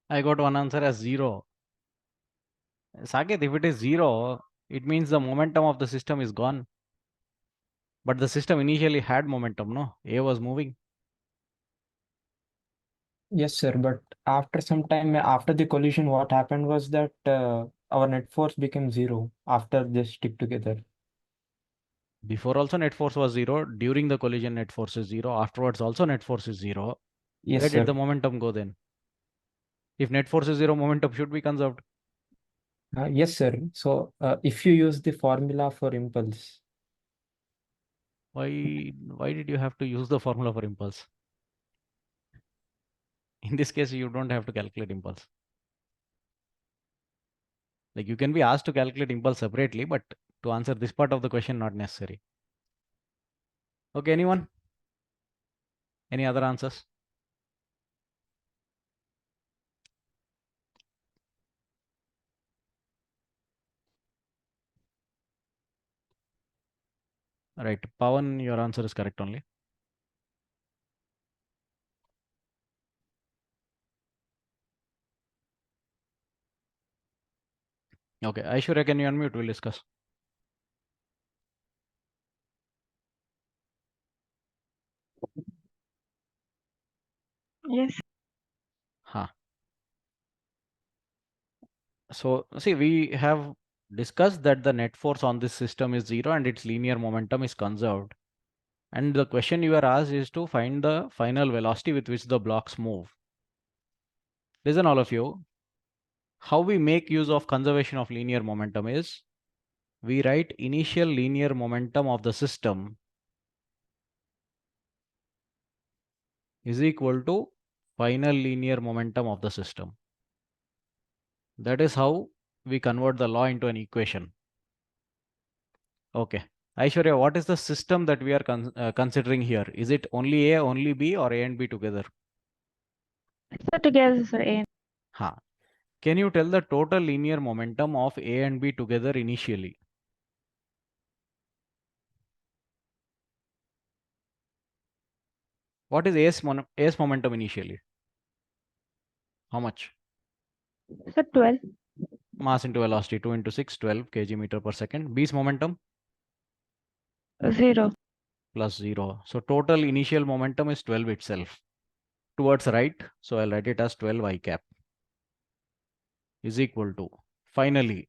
I got one answer as 0. Saket, if it is 0, it means the momentum of the system is gone. But the system initially had momentum, no? A was moving. Yes, sir. But after some time, after the collision, what happened was that our net force became 0 after they stick together. Before also net force was 0. During the collision, net force is 0. Afterwards also net force is 0. Yes, Where sir. did the momentum go then? If net force is 0, momentum should be conserved. Yes, sir. So if you use the formula for impulse, Why did you have to use the formula for impulse? In this case, you don't have to calculate impulse. Like you can be asked to calculate impulse separately, but to answer this part of the question, not necessary. Okay, anyone? Any other answers? Right, Pawan, your answer is correct only. Okay, Aishwarya, can you unmute? We'll discuss. Yes. Huh. So see, we have discussed that the net force on this system is 0 and its linear momentum is conserved. And the question you are asked is to find the final velocity with which the blocks move. Listen, all of you. How we make use of conservation of linear momentum is we write initial linear momentum of the system is equal to final linear momentum of the system. That is how we convert the law into an equation. Okay. Aishwarya, what is the system that we are considering here? Is it only A, only B, or A and B together? So together, sir. A. Ha. Can you tell the total linear momentum of A and B together initially? What is A's momentum initially? How much? So 12. Mass into velocity, 2 into 6, 12 kg meter per second. B's momentum? 0. Plus 0. So total initial momentum is 12 itself. Towards right, so I'll write it as 12 I cap is equal to, finally,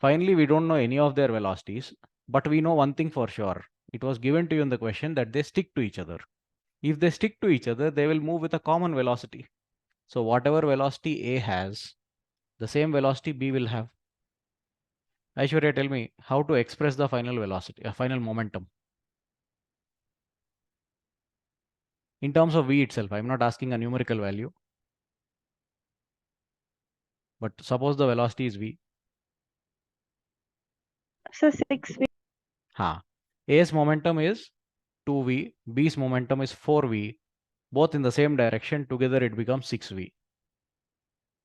we don't know any of their velocities, but we know one thing for sure. It was given to you in the question that they stick to each other. If they stick to each other, they will move with a common velocity. So whatever velocity A has, the same velocity B will have. Aishwarya, tell me how to express the final velocity, final momentum. In terms of V itself, I'm not asking a numerical value. But suppose the velocity is V. So 6V. A's momentum is 2V, B's momentum is 4V. Both in the same direction, together it becomes 6V.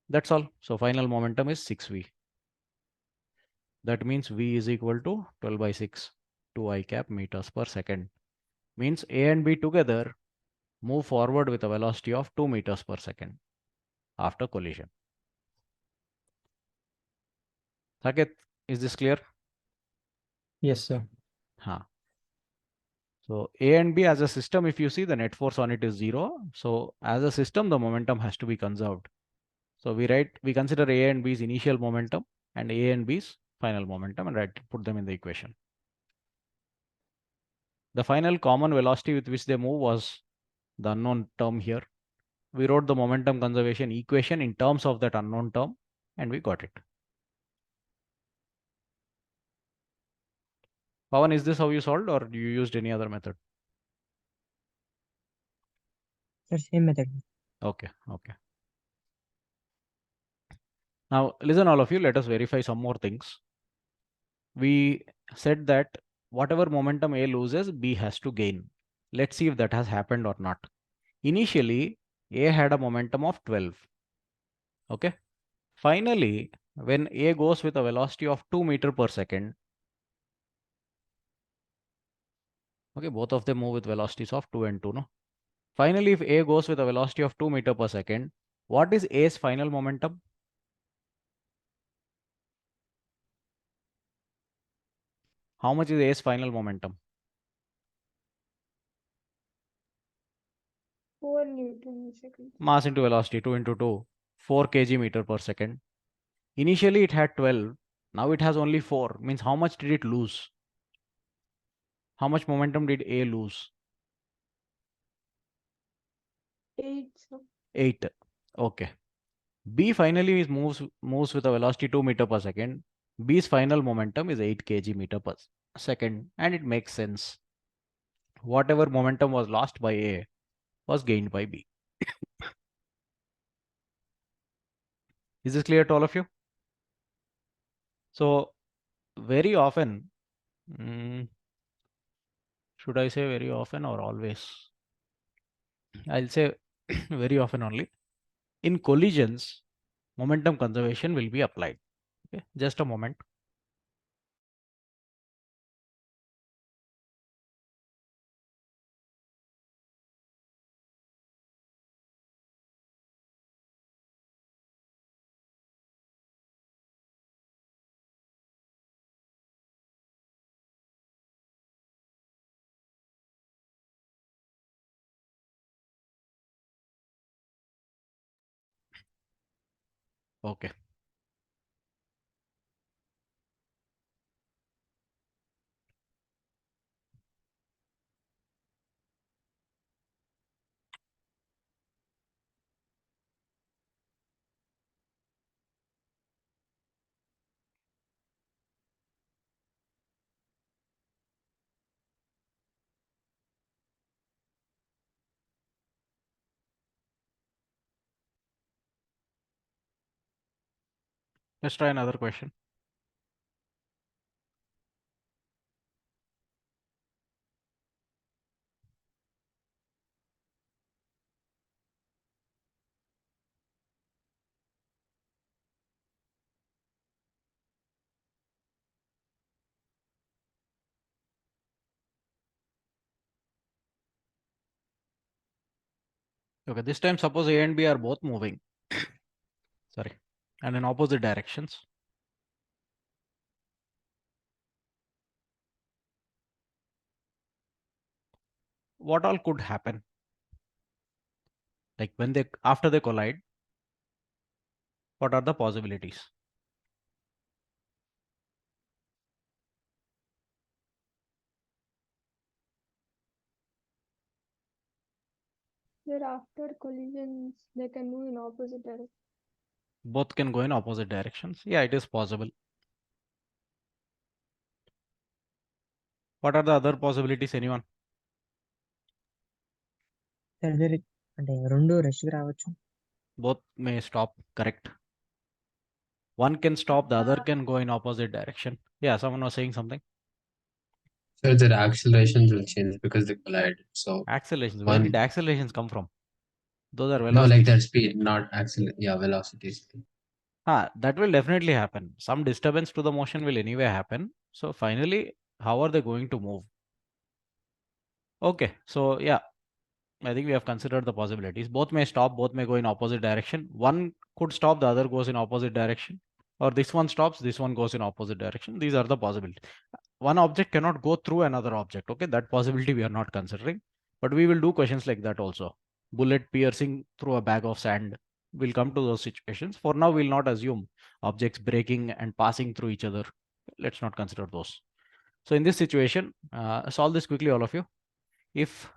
That's all. So final momentum is 6V. That means V is equal to 12 by 6, 2 I cap meters per second. Means A and B together move forward with a velocity of 2 meters per second after collision. Saket, is this clear? yes, sir. So A and B as a system, if you see the net force on it is 0. So as a system, the momentum has to be conserved. So we consider A and B's initial momentum and A and B's final momentum and put them in the equation. The final common velocity with which they move was the unknown term here. We wrote the momentum conservation equation in terms of that unknown term and we got it. Pawan, is this how you solved or you used any other method? Sir, same method. Okay. Now listen, all of you, let us verify some more things. We said that whatever momentum A loses, B has to gain. Let's see if that has happened or not. Initially, A had a momentum of 12. Okay. Finally, when A goes with a velocity of 2 meter per second, okay, both of them move with velocities of 2 and 2, no? Finally, if A goes with a velocity of 2 meter per second, What is A's final momentum? How much is A's final momentum? 4 Newton seconds. Mass into velocity, 2 into 2, 4 kg meter per second. Initially it had 12, now it has only 4. Means how much did it lose? How much momentum did A lose? 8. So 8. Okay. B finally moves with a velocity 2 meter per second. B's final momentum is 8 kg meter per second, and it makes sense. Whatever momentum was lost by A was gained by B. Is this clear to all of you? So very often, should I say very often or always? I'll say very often only. In collisions, momentum conservation will be applied. Okay, just a moment. Okay. Let's try another question. Okay, this time suppose A and B are both moving. Sorry, and in opposite directions. What all could happen? Like when after they collide, what are the possibilities? thereafter collisions, they can move in opposite direction. Both can go in opposite directions. Yeah, it is possible. What are the other possibilities? Anyone? Sir ఇది అంటే రెండు rush రావచ్చు. Both may stop. Correct. One can stop, the other can go in opposite direction. Yeah, someone was saying something. So their accelerations will change because they collide. So Accelerations. Where one, did accelerations come from? Those are no, velocities. like their speed, not yeah, velocities. That will definitely happen. Some disturbance to the motion will anyway happen. So finally, how are they going to move? Okay, so yeah, I think we have considered the possibilities. Both may stop, both may go in opposite direction. One could stop, the other goes in opposite direction. Or this one stops, this one goes in opposite direction. These are the possibilities. One object cannot go through another object. Okay, that possibility we are not considering. But we will do questions like that also. Bullet piercing through a bag of sand. We'll come to those situations. For now, we'll not assume objects breaking and passing through each other. Let's not consider those. So in this situation, solve this quickly, all of you. If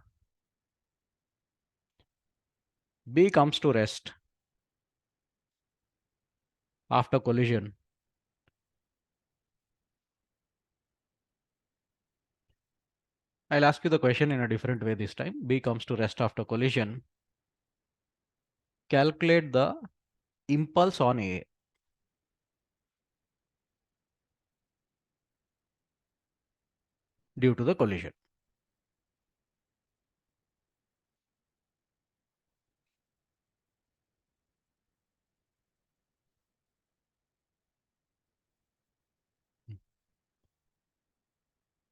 B comes to rest after collision, I'll ask you the question in a different way this time. B comes to rest after collision. Calculate the impulse on A. Due to the collision.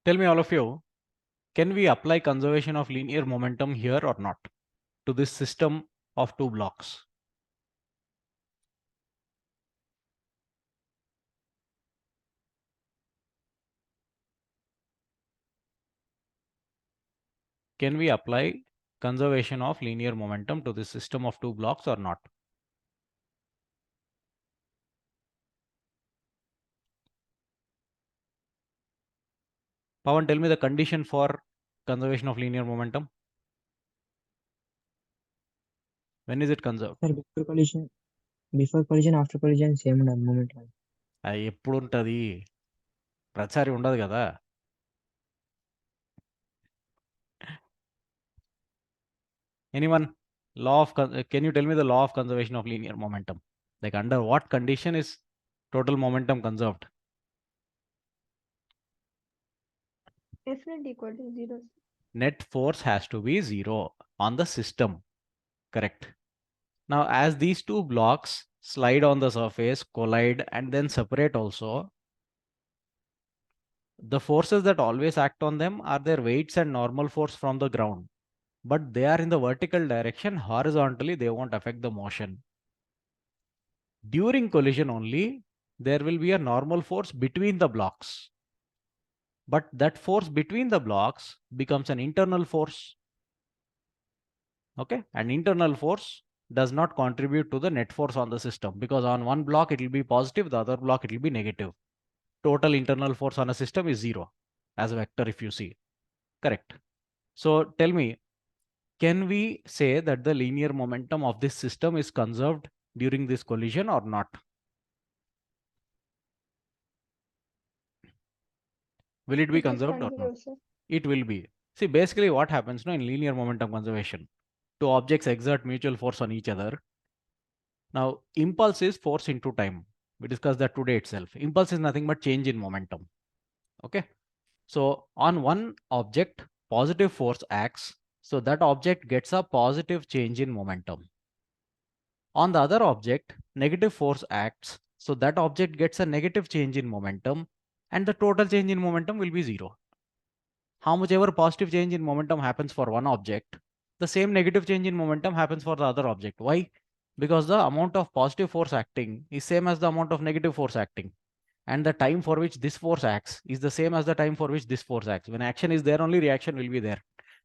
Tell me, all of you, can we apply conservation of linear momentum here or not to this system of two blocks? can we apply conservation of linear momentum to this system of two blocks or not? Pawan, tell me the condition for conservation of linear momentum. When is it conserved? Sir, before collision, after collision, same moment. అది ఎప్పుడు ఉంటుంది, ప్రతిసారి ఉండదు కదా. Anyone? Can you tell me the law of conservation of linear momentum? Like under what condition is total momentum conserved? Definitely equal to 0. Net force has to be 0 on the system. Correct. Now, as these two blocks slide on the surface, collide, and then separate also, the forces that always act on them are their weights and normal force from the ground. But they are in the vertical direction. Horizontally, they won't affect the motion. During collision only, there will be a normal force between the blocks. But that force between the blocks becomes an internal force. Okay, an internal force does not contribute to the net force on the system, because on one block it will be positive, the other block it will be negative. Total internal force on a system is 0 as a vector if you see. Correct. So tell me, can we say that the linear momentum of this system is conserved during this collision or not? Will it be It is conserved or not? conserved, sir. It will be. See, basically what happens now in linear momentum conservation, two objects exert mutual force on each other. Now, impulse is force into time. We discussed that today itself. Impulse is nothing but change in momentum. Okay. So on one object, positive force acts. So that object gets a positive change in momentum. On the other object, negative force acts. So that object gets a negative change in momentum, and the total change in momentum will be 0. How much ever positive change in momentum happens for one object, the same negative change in momentum happens for the other object. Why? Because the amount of positive force acting is same as the amount of negative force acting. And the time for which this force acts is the same as the time for which this force acts. When action is there, only reaction will be there.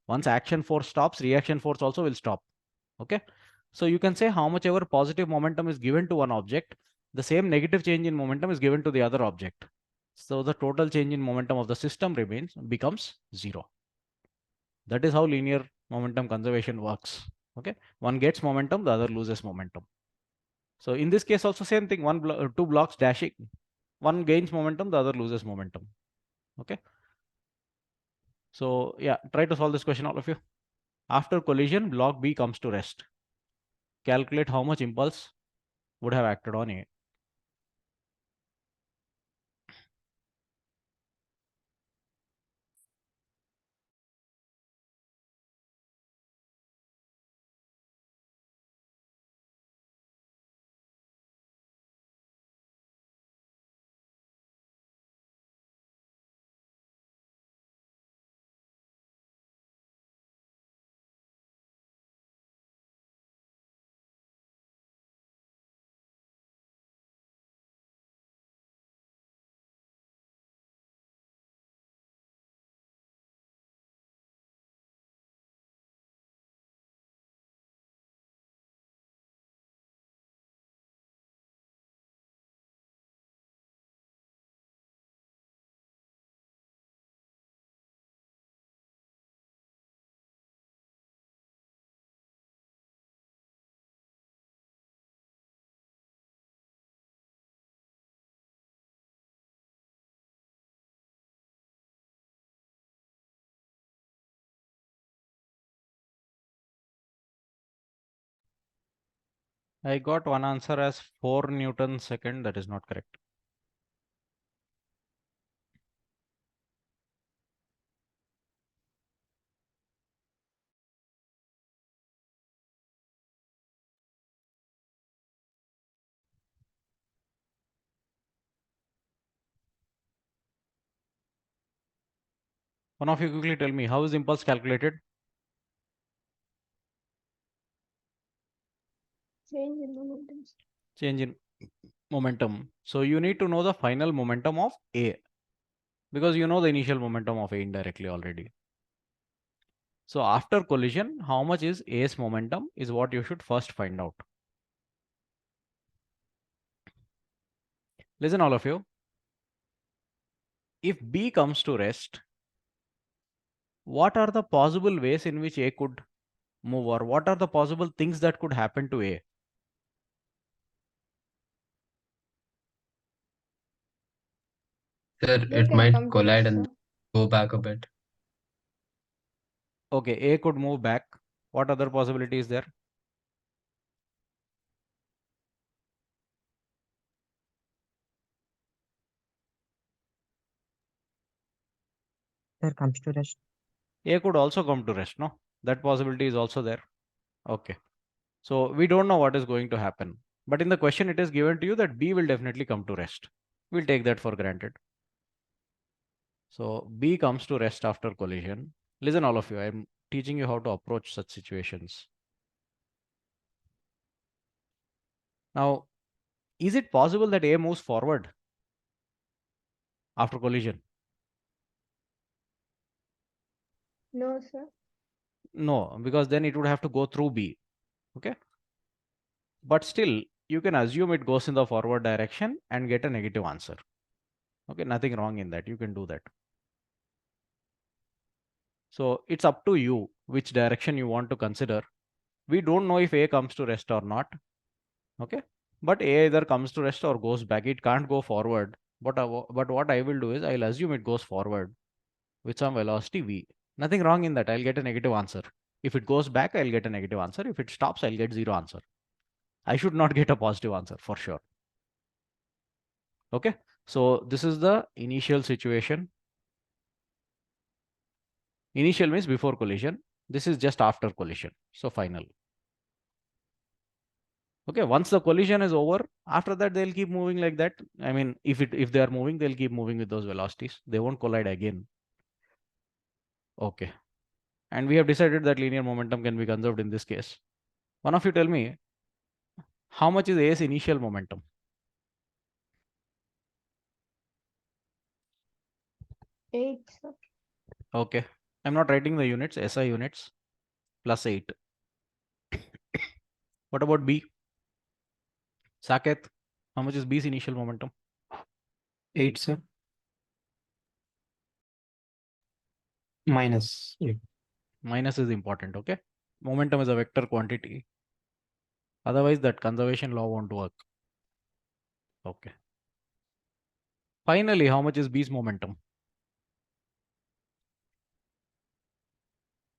Once action force stops, reaction force also will stop. Okay. So you can say how much ever positive momentum is given to one object, the same negative change in momentum is given to the other object. So the total change in momentum of the system becomes 0. That is how linear momentum conservation works. Okay. One gets momentum, the other loses momentum. So in this case also same thing, two blocks dashing. One gains momentum, the other loses momentum. Okay. So yeah, try to solve this question, all of you. After collision, block B comes to rest. Calculate how much impulse would have acted on A. I got one answer as 4 Newton second. That is not correct. One of you quickly tell me, how is impulse calculated? Change in momentum. Change in momentum. So you need to know the final momentum of A, because you know the initial momentum of A indirectly already. So after collision, how much is A's momentum is what you should first find out. Listen, all of you. If B comes to rest, what are the possible ways in which A could move, or what are the possible things that could happen to A? Sir, They it can might come to collide rest, and sir. go back a bit. Okay, A could move back. What other possibility is there? Sir, comes to rest. A could also come to rest, no? That possibility is also there. Okay. So we don't know what is going to happen. But in the question, it is given to you that B will definitely come to rest. We'll take that for granted. So B comes to rest after collision. Listen, all of you, I'm teaching you how to approach such situations. Now, is it possible that A moves forward after collision? No, sir. No, because then it would have to go through B. Okay. But still, you can assume it goes in the forward direction and get a negative answer. Okay, nothing wrong in that. You can do that. So it's up to you which direction you want to consider. We don't know if A comes to rest or not. Okay, but A either comes to rest or goes back. It can't go forward. But what I will do is I'll assume it goes forward with some velocity V. Nothing wrong in that. I'll get a negative answer. If it goes back, I'll get a negative answer. If it stops, I'll get 0 answer. I should not get a positive answer for sure. Okay, so this is the initial situation. Initial means before collision. This is just after collision. So final. Okay, once the collision is over, after that they'll keep moving like that. I mean, if they are moving, they'll keep moving with those velocities. They won't collide again. Okay. And we have decided that linear momentum can be conserved in this case. One of you tell me, how much is A's initial momentum? 8, sir. Okay. I'm not writing the units, SI units, plus 8. What about B? Saket, how much is B's initial momentum? 8, sir. Minus 8. Minus is important, okay? Momentum is a vector quantity. Otherwise, that conservation law won't work. Okay. Finally, how much is B's momentum?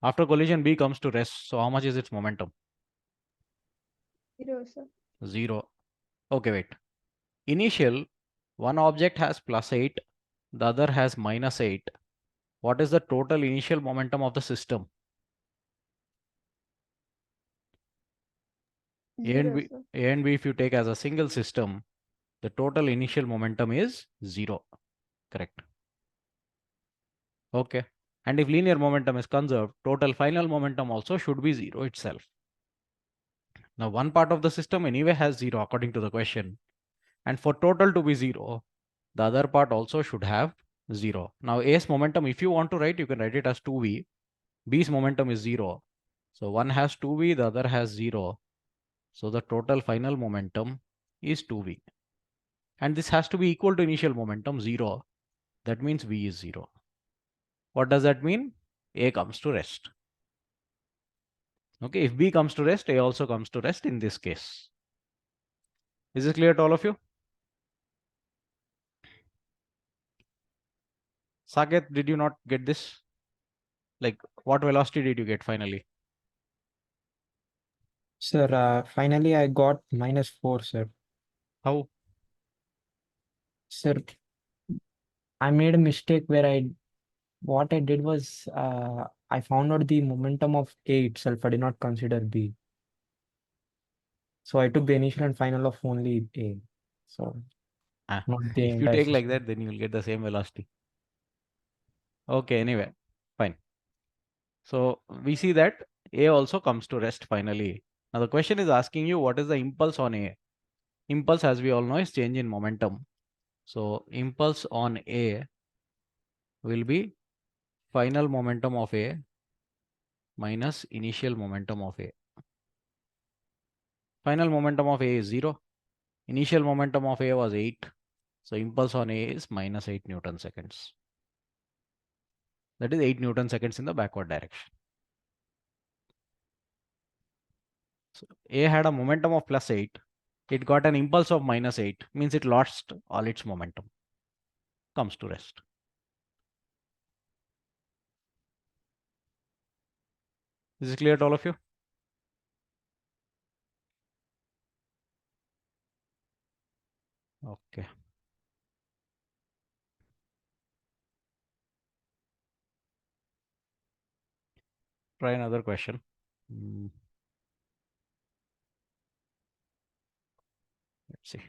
After collision, B comes to rest. So how much is its momentum? 0, sir. 0. Okay, wait. Initial, one object has plus 8, the other has minus 8. What is the total initial momentum of the system? A and 0, B, sir. A and B, if you take as a single system, the total initial momentum is 0. Correct. Okay. And if linear momentum is conserved, total final momentum also should be 0 itself. Now, one part of the system anyway has 0 according to the question. And for total to be 0, the other part also should have 0. Now, A's momentum, if you want to write, you can write it as 2v. B's momentum is 0. So one has 2v, the other has 0. So the total final momentum is 2v. And this has to be equal to initial momentum 0. That means v is 0. What does that mean? A comes to rest. Okay, if B comes to rest, A also comes to rest in this case. Is this clear to all of you? Saket, did you not get this? Like, what velocity did you get finally? Sir, finally I got -4, sir. How? Sir, I made a mistake where what I did was I found out the momentum of A itself. I did not consider B. So I took the initial and final of only A. So not the If you entire take like system. that, then you will get the same velocity. Okay, anyway, fine. So we see that A also comes to rest finally. Now the question is asking you, what is the impulse on A? Impulse, as we all know, is change in momentum. So impulse on A will be final momentum of A minus initial momentum of A. Final momentum of A is 0. Initial momentum of A was 8. So impulse on A is minus 8 Newton seconds. That is 8 Newton seconds in the backward direction. So A had a momentum of plus 8. It got an impulse of minus 8, means it lost all its momentum. Comes to rest. Is this clear to all of you? Okay. Try another question. Let's see.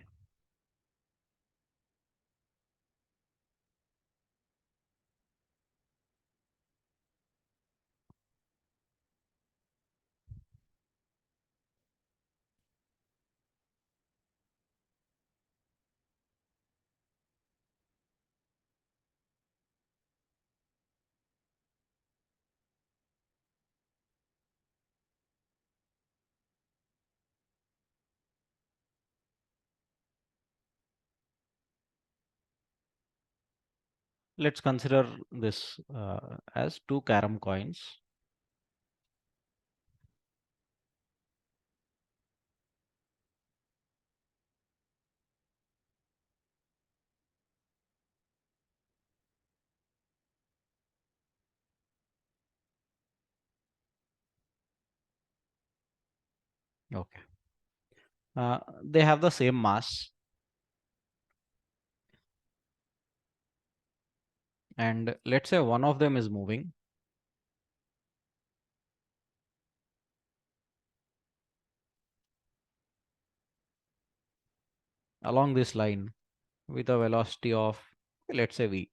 Let's consider this as 2 carom coins. Okay. They have the same mass. And let's say one of them is moving. Along this line with a velocity of, let's say, v.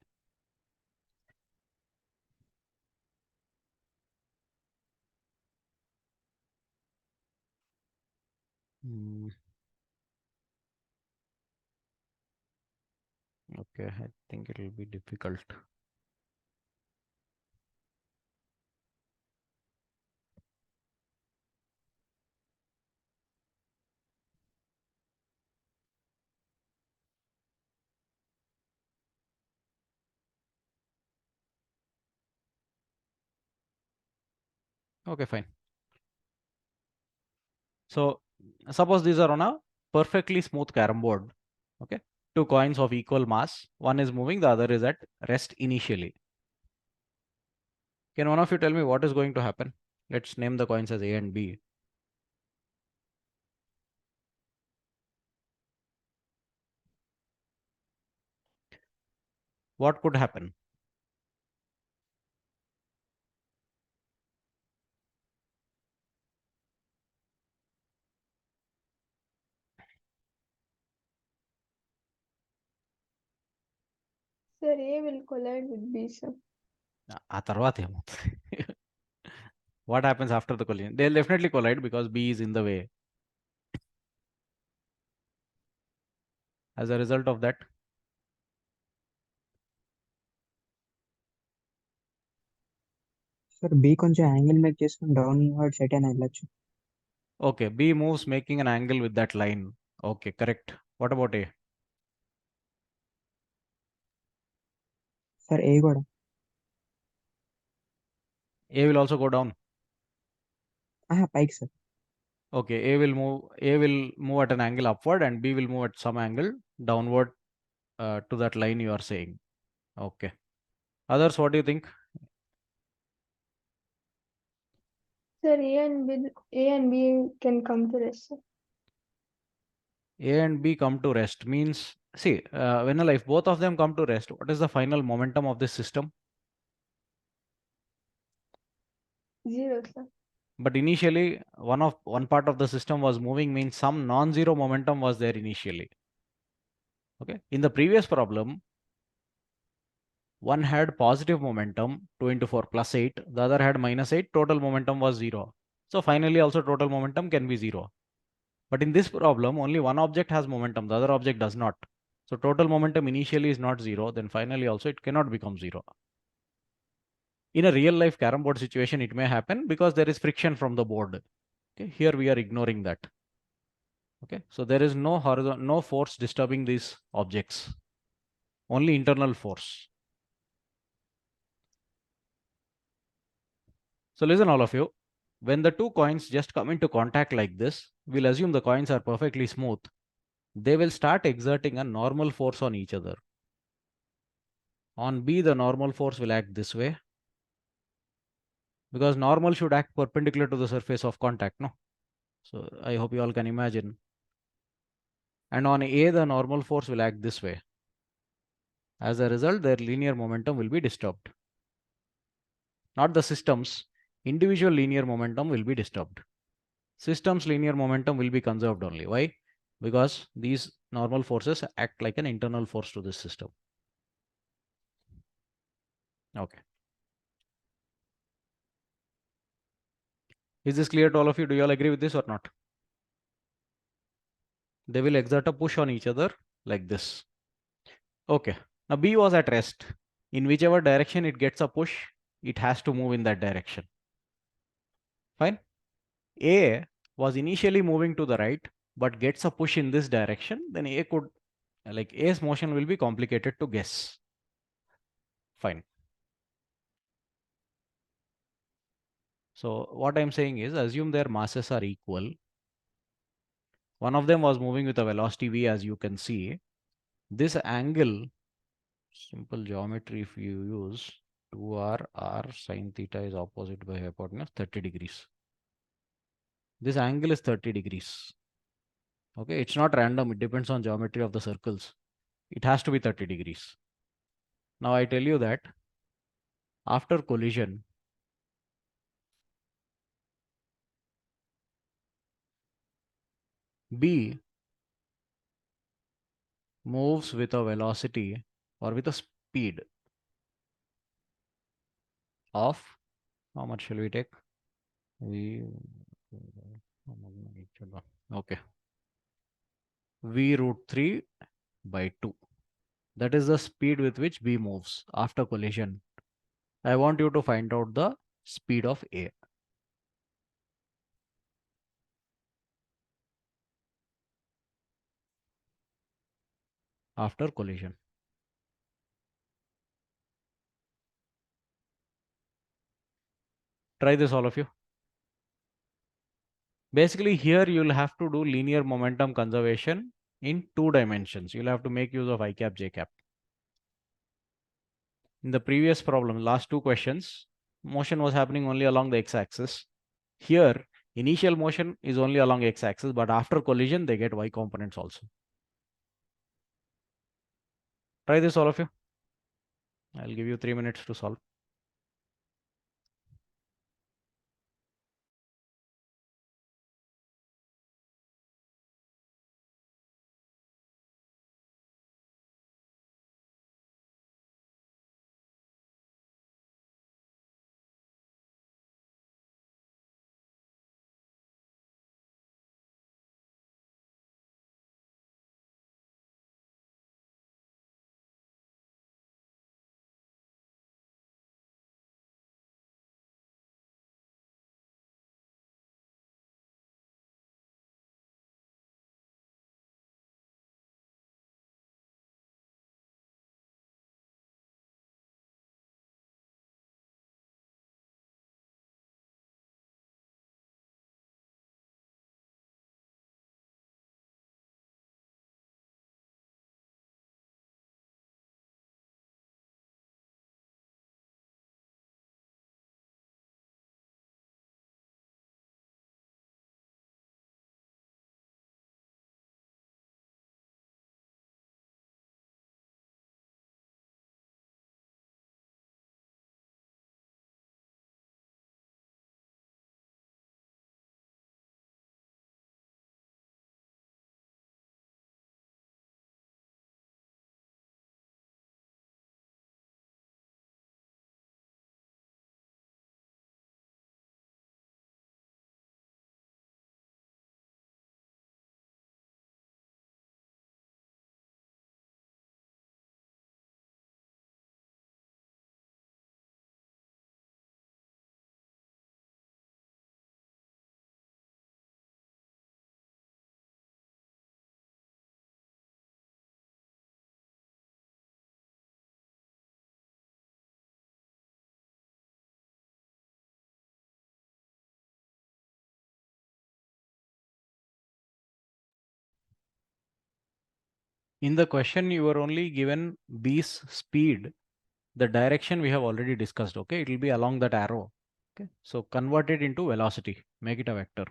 Okay, I think it will be difficult. Okay, fine. So suppose these are on a perfectly smooth carom board. Okay, 2 coins of equal mass. One is moving, the other is at rest initially. Can one of you tell me what is going to happen? Let's name the coins as A and B. What could happen? Sir, A will collide with B, sir. ఆ తర్వాత ఏమవుతుంది? What happens after the collision? They'll definitely collide because B is in the way. As a result of that, Sir, B కొంచెం angle make చేసుకుని down word set అని వెళ్ళొచ్చు. okay, B moves making an angle with that line. Okay, correct. What about A? Sir A కూడా. A will also go down. పైకి sir. Okay, A will move at an angle upward and B will move at some angle downward to that line you are saying. Okay. Others, what do you think? Sir, A and B can come to rest, sir. A and B come to rest means, see, if both of them come to rest, what is the final momentum of this system? 0, sir. But initially, one part of the system was moving, means some non-zero momentum was there initially. Okay. In the previous problem, one had positive momentum, 2 into 4 plus 8. The other had minus 8. Total momentum was 0. So finally, also total momentum can be 0. But in this problem, only one object has momentum. The other object does not. So total momentum initially is not 0. Then finally, also it cannot become 0. In a real life carom board situation, it may happen because there is friction from the board. Okay, here we are ignoring that. Okay, so there is no no force disturbing these objects, only internal force. So listen, all of you, when the two coins just come into contact like this, we'll assume the coins are perfectly smooth. They will start exerting a normal force on each other. On B, the normal force will act this way, because normal should act perpendicular to the surface of contact, no? So I hope you all can imagine. And on A, the normal force will act this way. As a result, their linear momentum will be disturbed. Not the system's, individual linear momentum will be disturbed. System's linear momentum will be conserved only. Why? Because these normal forces act like an internal force to this system. Okay. Is this clear to all of you? Do you all agree with this or not? They will exert a push on each other like this. Okay. Now B was at rest. In whichever direction it gets a push, it has to move in that direction. Fine. A was initially moving to the right, but gets a push in this direction, then A could, like A's motion will be complicated to guess. Fine. So what I'm saying is, assume their masses are equal. One of them was moving with a velocity v, as you can see. This angle, simple geometry, if you use 2r, r sine theta is opposite by hypotenuse, 30 degrees. This angle is 30 degrees. Okay, it's not random. It depends on geometry of the circles. It has to be 30 degrees. Now I tell you that after collision, B moves with a velocity or with a speed of, how much shall we take? Okay. V root 3 by 2. That is the speed with which B moves after collision. I want you to find out the speed of A. After collision. Try this, all of you. Basically, here you'll have to do linear momentum conservation in 2 dimensions. You'll have to make use of I cap, J cap. In the previous problem, last 2 questions, motion was happening only along the x-axis. Here, initial motion is only along x-axis, but after collision, they get y components also. Try this, all of you. I'll give you 3 minutes to solve. In the question, you were only given B's speed. The direction we have already discussed. Okay, it will be along that arrow. Okay, so convert it into velocity, make it a vector.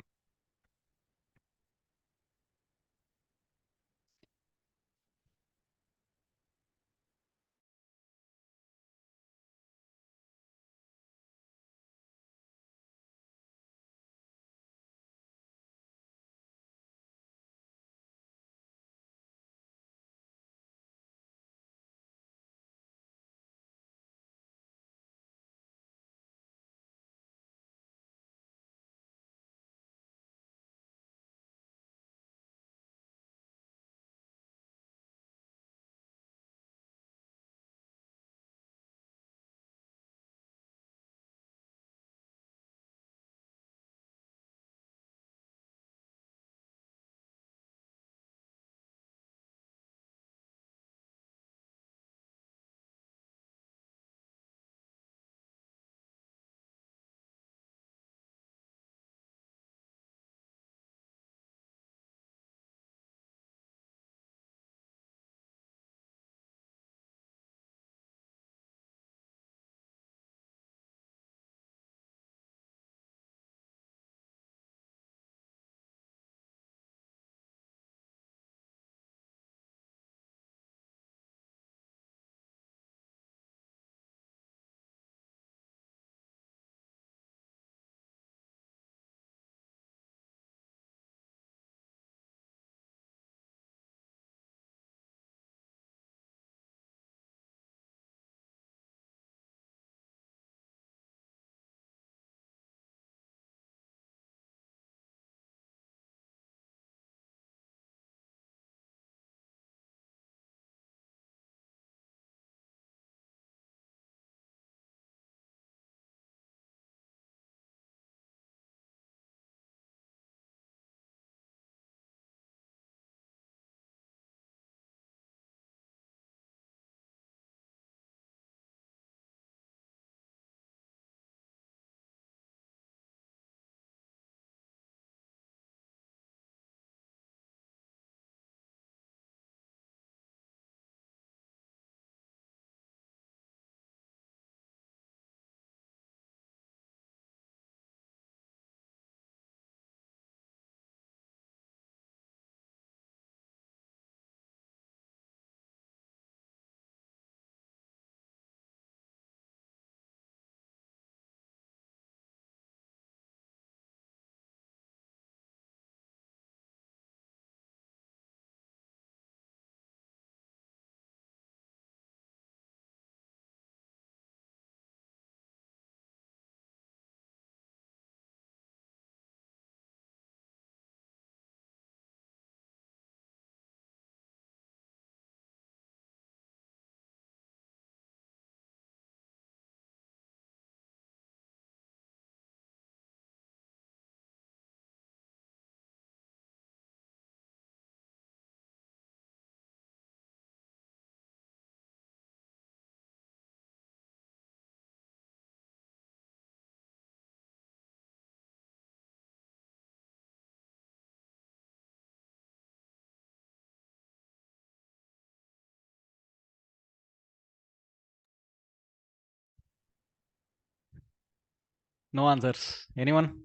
No answers. Anyone?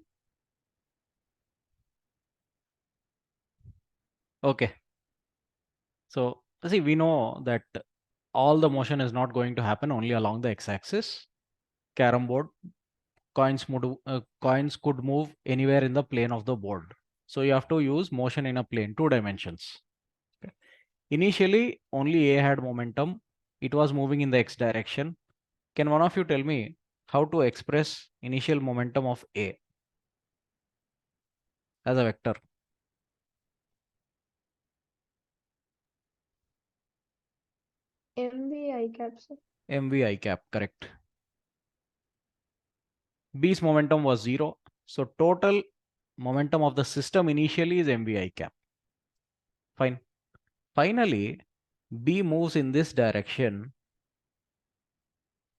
Okay. So see, we know that all the motion is not going to happen only along the x-axis. Carom board, coins could move anywhere in the plane of the board. So you have to use motion in a plane, 2 dimensions. Okay. Initially, only A had momentum. It was moving in the x direction. Can one of you tell me how to express initial momentum of A as a vector? MV I cap, sir. MV I cap, correct. B's momentum was 0. So total momentum of the system initially is MV I cap. Fine. Finally, B moves in this direction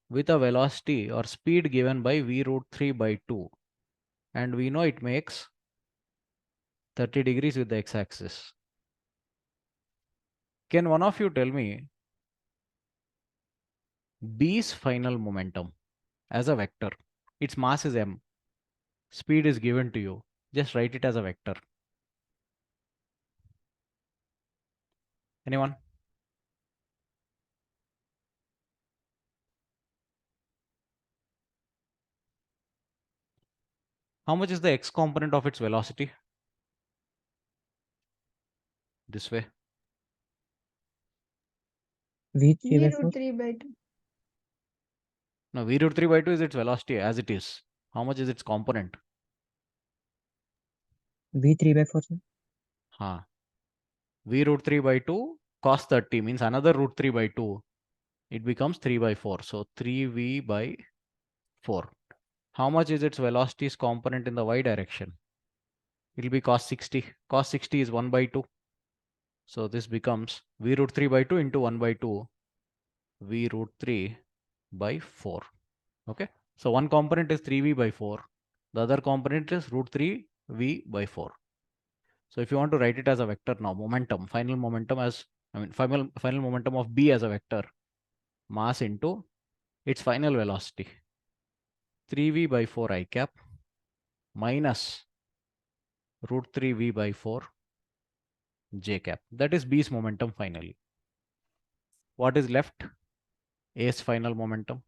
with a velocity or speed given by V root 3 by 2. And we know it makes 30 degrees with the x-axis. Can one of you tell me B's final momentum as a vector? Its mass is m. Speed is given to you. Just write it as a vector. Anyone? How much is the x component of its velocity? This way. V3 V by root 4. 3 by 2. No, v root 3 by 2 is its velocity as it is. How much is its component? V3 by 4, sir. Huh. V root 3 by 2 cos 30 means another root 3 by 2. It becomes 3 by 4. So 3v by 4. How much is its velocity's component in the y direction? It will be cos 60. Cos 60 is 1 by 2. So this becomes v root 3 by 2 into 1 by 2. V root 3 by 4. Okay. So one component is 3v by 4. The other component is root 3v by 4. So if you want to write it as a vector now, momentum, final momentum as, final momentum of B as a vector, mass into its final velocity, 3v by 4 I cap minus root 3v by 4 j cap. That is B's momentum finally. What is left? A's final momentum.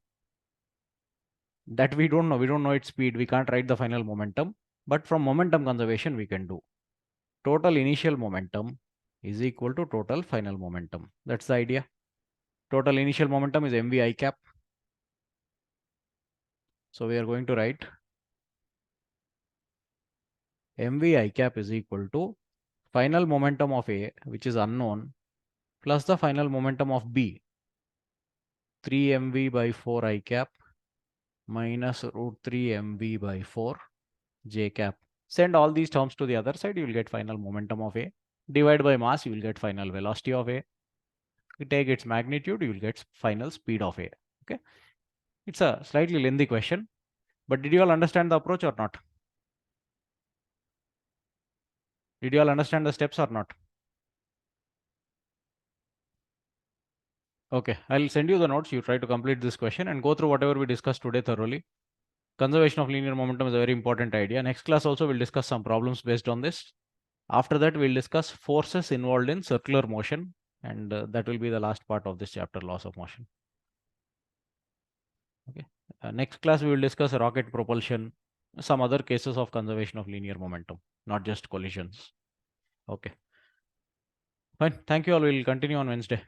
That we don't know. We don't know its speed. We can't write the final momentum. But from momentum conservation, we can do. Total initial momentum is equal to total final momentum. That's the idea. Total initial momentum is mv I cap. So we are going to write mv I cap is equal to final momentum of A, which is unknown, plus the final momentum of B, 3 mv by 4 I cap minus root 3 mv by 4 j cap. Send all these terms to the other side, you will get final momentum of A. Divide by mass, you will get final velocity of A. You take its magnitude, you will get final speed of A. Okay. It's a slightly lengthy question, but did you all understand the approach or not? Did you all understand the steps or not? Okay, I'll send you the notes. You try to complete this question and go through whatever we discussed today thoroughly. Conservation of linear momentum is a very important idea. Next class also we'll discuss some problems based on this. After that, we'll discuss forces involved in circular motion, and that will be the last part of this chapter, laws of motion. Okay. Next class, we will discuss rocket propulsion, some other cases of conservation of linear momentum, not just collisions. Okay. Fine. Thank you all. We'll continue on Wednesday.